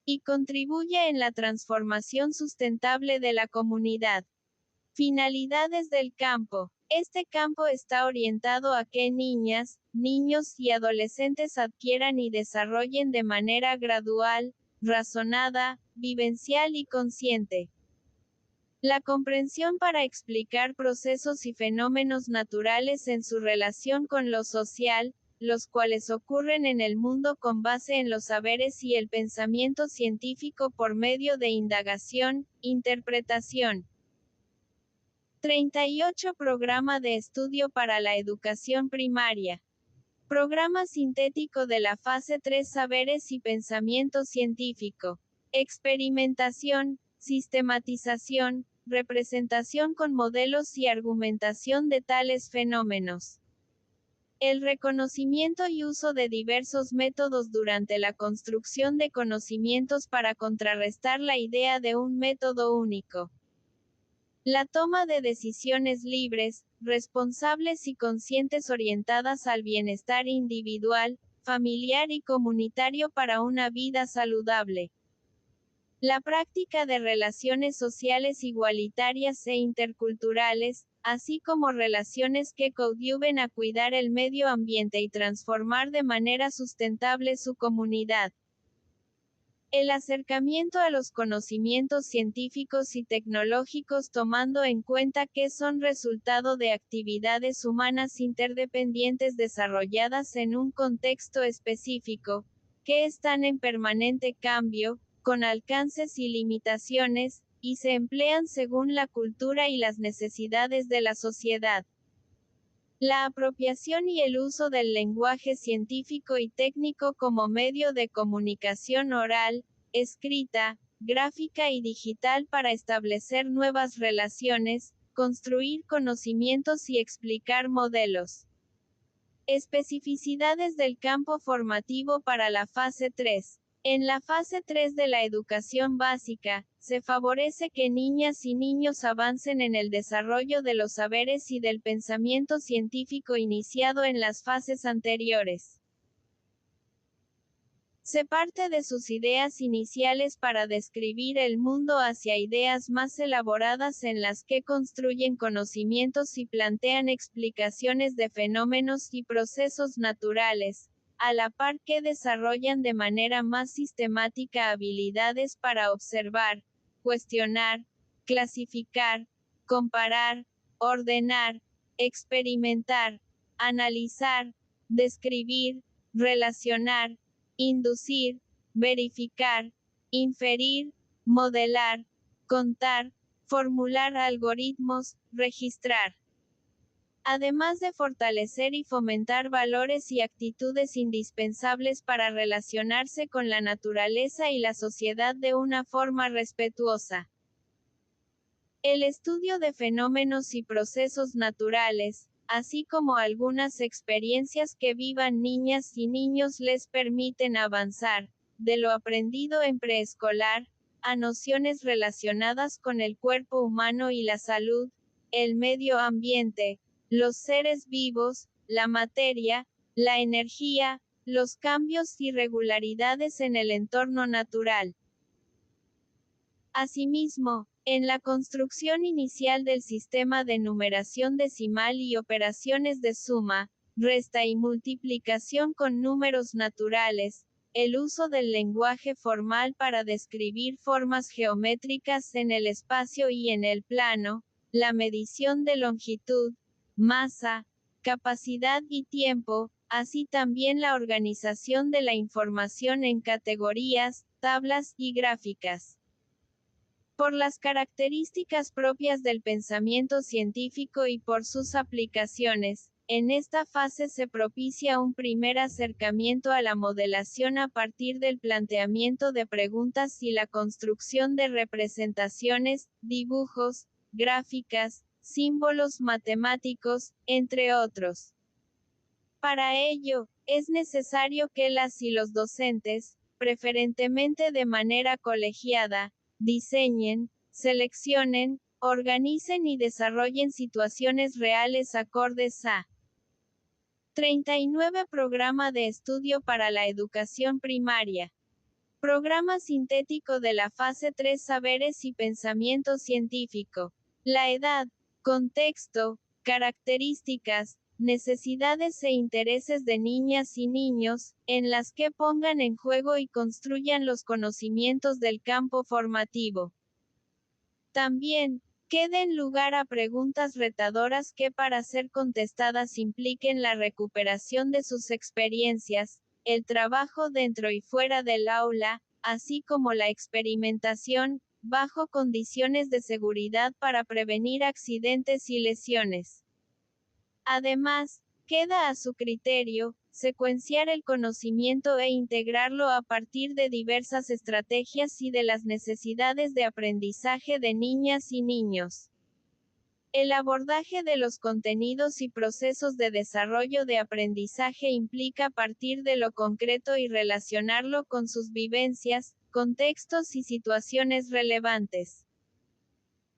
Y contribuya en la transformación sustentable de la comunidad. Finalidades del campo. Este campo está orientado a que niñas, niños y adolescentes adquieran y desarrollen de manera gradual, razonada, vivencial y consciente la comprensión para explicar procesos y fenómenos naturales en su relación con lo social, los cuales ocurren en el mundo con base en los saberes y el pensamiento científico por medio de indagación, interpretación. 38 Programa de estudio para la educación primaria. Programa sintético de la fase 3 Saberes y pensamiento científico. Experimentación, sistematización, representación con modelos y argumentación de tales fenómenos. El reconocimiento y uso de diversos métodos durante la construcción de conocimientos para contrarrestar la idea de un método único. La toma de decisiones libres, responsables y conscientes orientadas al bienestar individual, familiar y comunitario para una vida saludable. La práctica de relaciones sociales igualitarias e interculturales, así como relaciones que coadyuven a cuidar el medio ambiente y transformar de manera sustentable su comunidad. El acercamiento a los conocimientos científicos y tecnológicos tomando en cuenta que son resultado de actividades humanas interdependientes desarrolladas en un contexto específico, que están en permanente cambio, con alcances y limitaciones, y se emplean según la cultura y las necesidades de la sociedad. La apropiación y el uso del lenguaje científico y técnico como medio de comunicación oral, escrita, gráfica y digital para establecer nuevas relaciones, construir conocimientos y explicar modelos. Especificidades del campo formativo para la fase 3. En la fase 3 de la educación básica, se favorece que niñas y niños avancen en el desarrollo de los saberes y del pensamiento científico iniciado en las fases anteriores. Se parte de sus ideas iniciales para describir el mundo hacia ideas más elaboradas en las que construyen conocimientos y plantean explicaciones de fenómenos y procesos naturales, a la par que desarrollan de manera más sistemática habilidades para observar, cuestionar, clasificar, comparar, ordenar, experimentar, analizar, describir, relacionar, inducir, verificar, inferir, modelar, contar, formular algoritmos, registrar. Además de fortalecer y fomentar valores y actitudes indispensables para relacionarse con la naturaleza y la sociedad de una forma respetuosa. El estudio de fenómenos y procesos naturales, así como algunas experiencias que vivan niñas y niños les permiten avanzar, de lo aprendido en preescolar, a nociones relacionadas con el cuerpo humano y la salud, el medio ambiente, los seres vivos, la materia, la energía, los cambios y regularidades en el entorno natural. Asimismo, en la construcción inicial del sistema de numeración decimal y operaciones de suma, resta y multiplicación con números naturales, el uso del lenguaje formal para describir formas geométricas en el espacio y en el plano, la medición de longitud, masa, capacidad y tiempo, así también la organización de la información en categorías, tablas y gráficas. Por las características propias del pensamiento científico y por sus aplicaciones, en esta fase se propicia un primer acercamiento a la modelación a partir del planteamiento de preguntas y la construcción de representaciones, dibujos, gráficas, símbolos matemáticos, entre otros. Para ello, es necesario que las y los docentes, preferentemente de manera colegiada, diseñen, seleccionen, organicen y desarrollen situaciones reales acordes a 39 Programa de estudio para la educación primaria. Programa sintético de la fase 3 Saberes y pensamiento científico. La edad, contexto, características, necesidades e intereses de niñas y niños, en las que pongan en juego y construyan los conocimientos del campo formativo. También, que den lugar a preguntas retadoras que para ser contestadas impliquen la recuperación de sus experiencias, el trabajo dentro y fuera del aula, así como la experimentación, bajo condiciones de seguridad para prevenir accidentes y lesiones. Además, queda a su criterio, secuenciar el conocimiento e integrarlo a partir de diversas estrategias y de las necesidades de aprendizaje de niñas y niños. El abordaje de los contenidos y procesos de desarrollo de aprendizaje implica partir de lo concreto y relacionarlo con sus vivencias, contextos y situaciones relevantes.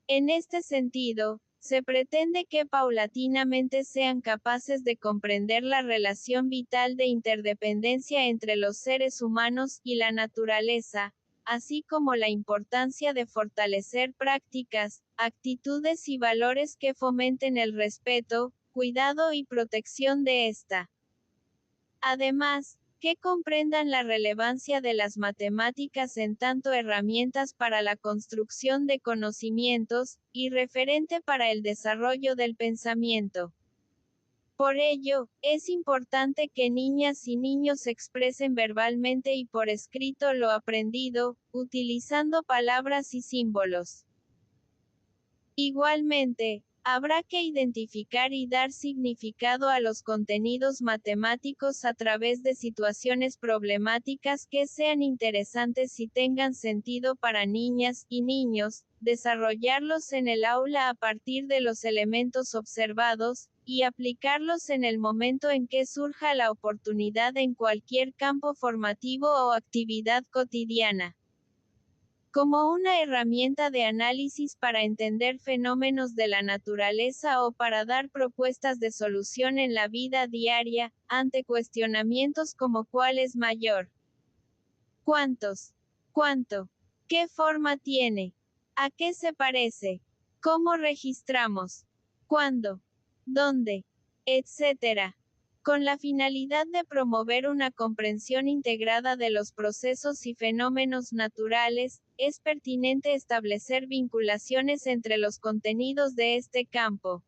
En este sentido, se pretende que paulatinamente sean capaces de comprender la relación vital de interdependencia entre los seres humanos y la naturaleza, así como la importancia de fortalecer prácticas, actitudes y valores que fomenten el respeto, cuidado y protección de esta. Además, que comprendan la relevancia de las matemáticas en tanto herramientas para la construcción de conocimientos, y referente para el desarrollo del pensamiento. Por ello, es importante que niñas y niños expresen verbalmente y por escrito lo aprendido, utilizando palabras y símbolos. Igualmente, habrá que identificar y dar significado a los contenidos matemáticos a través de situaciones problemáticas que sean interesantes y tengan sentido para niñas y niños, desarrollarlos en el aula a partir de los elementos observados, y aplicarlos en el momento en que surja la oportunidad en cualquier campo formativo o actividad cotidiana. Como una herramienta de análisis para entender fenómenos de la naturaleza o para dar propuestas de solución en la vida diaria, ante cuestionamientos como ¿cuál es mayor? ¿Cuántos? ¿Cuánto? ¿Qué forma tiene? ¿A qué se parece? ¿Cómo registramos? ¿Cuándo? ¿Dónde? Etcétera. Con la finalidad de promover una comprensión integrada de los procesos y fenómenos naturales, es pertinente establecer vinculaciones entre los contenidos de este campo.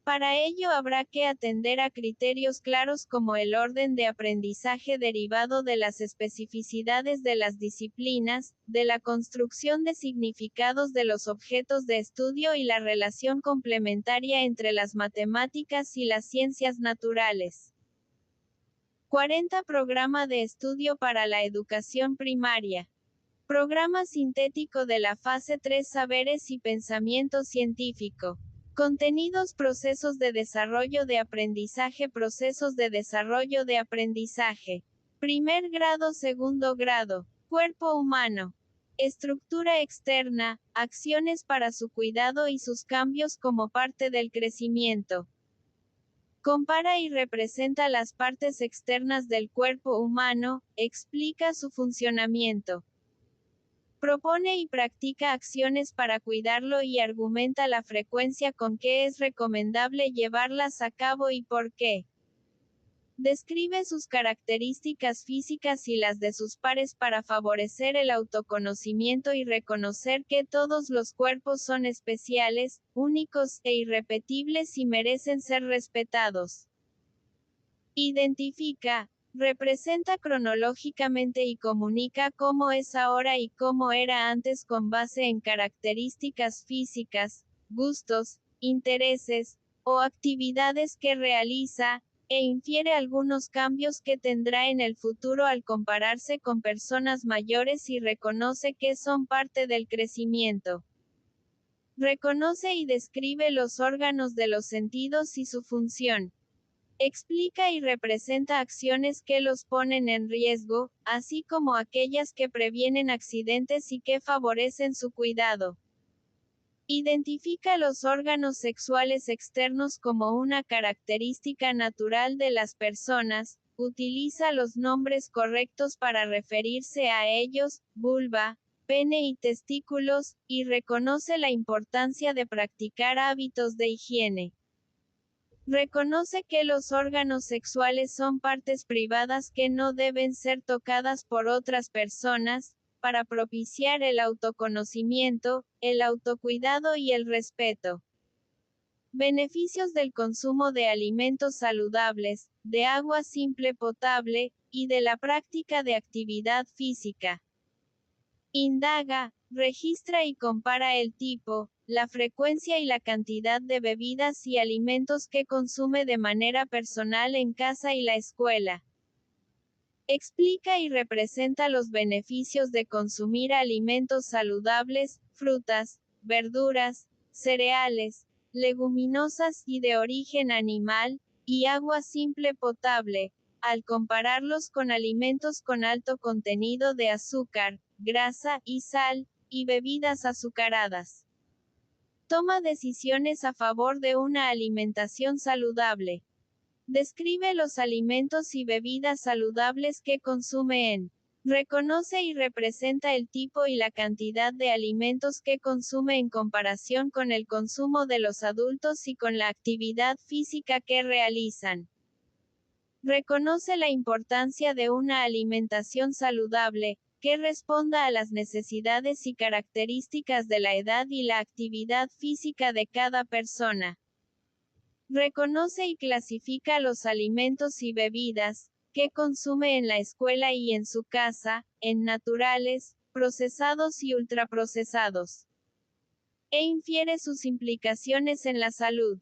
Para ello habrá que atender a criterios claros como el orden de aprendizaje derivado de las especificidades de las disciplinas, de la construcción de significados de los objetos de estudio y la relación complementaria entre las matemáticas y las ciencias naturales. 40 Programa de estudio para la educación primaria. Programa sintético de la fase 3 Saberes y pensamiento científico. Contenidos Procesos de desarrollo de aprendizaje Procesos de desarrollo de aprendizaje. Primer grado Segundo grado. Cuerpo humano. Estructura externa, acciones para su cuidado y sus cambios como parte del crecimiento. Compara y representa las partes externas del cuerpo humano, explica su funcionamiento. Propone y practica acciones para cuidarlo y argumenta la frecuencia con que es recomendable llevarlas a cabo y por qué. Describe sus características físicas y las de sus pares para favorecer el autoconocimiento y reconocer que todos los cuerpos son especiales, únicos e irrepetibles y merecen ser respetados. Identifica, representa cronológicamente y comunica cómo es ahora y cómo era antes con base en características físicas, gustos, intereses, o actividades que realiza, e infiere algunos cambios que tendrá en el futuro al compararse con personas mayores y reconoce que son parte del crecimiento. Reconoce y describe los órganos de los sentidos y su función. Explica y representa acciones que los ponen en riesgo, así como aquellas que previenen accidentes y que favorecen su cuidado. Identifica los órganos sexuales externos como una característica natural de las personas, utiliza los nombres correctos para referirse a ellos, vulva, pene y testículos, y reconoce la importancia de practicar hábitos de higiene. Reconoce que los órganos sexuales son partes privadas que no deben ser tocadas por otras personas, para propiciar el autoconocimiento, el autocuidado y el respeto. Beneficios del consumo de alimentos saludables, de agua simple potable, y de la práctica de actividad física. Indaga, registra y compara el tipo, la frecuencia y la cantidad de bebidas y alimentos que consume de manera personal en casa y la escuela. Explica y representa los beneficios de consumir alimentos saludables, frutas, verduras, cereales, leguminosas y de origen animal, y agua simple potable, al compararlos con alimentos con alto contenido de azúcar, grasa y sal, y bebidas azucaradas. Toma decisiones a favor de una alimentación saludable. Describe los alimentos y bebidas saludables que consume en. Reconoce y representa el tipo y la cantidad de alimentos que consume en comparación con el consumo de los adultos y con la actividad física que realizan. Reconoce la importancia de una alimentación saludable, que responda a las necesidades y características de la edad y la actividad física de cada persona. Reconoce y clasifica los alimentos y bebidas, que consume en la escuela y en su casa, en naturales, procesados y ultraprocesados. E infiere sus implicaciones en la salud.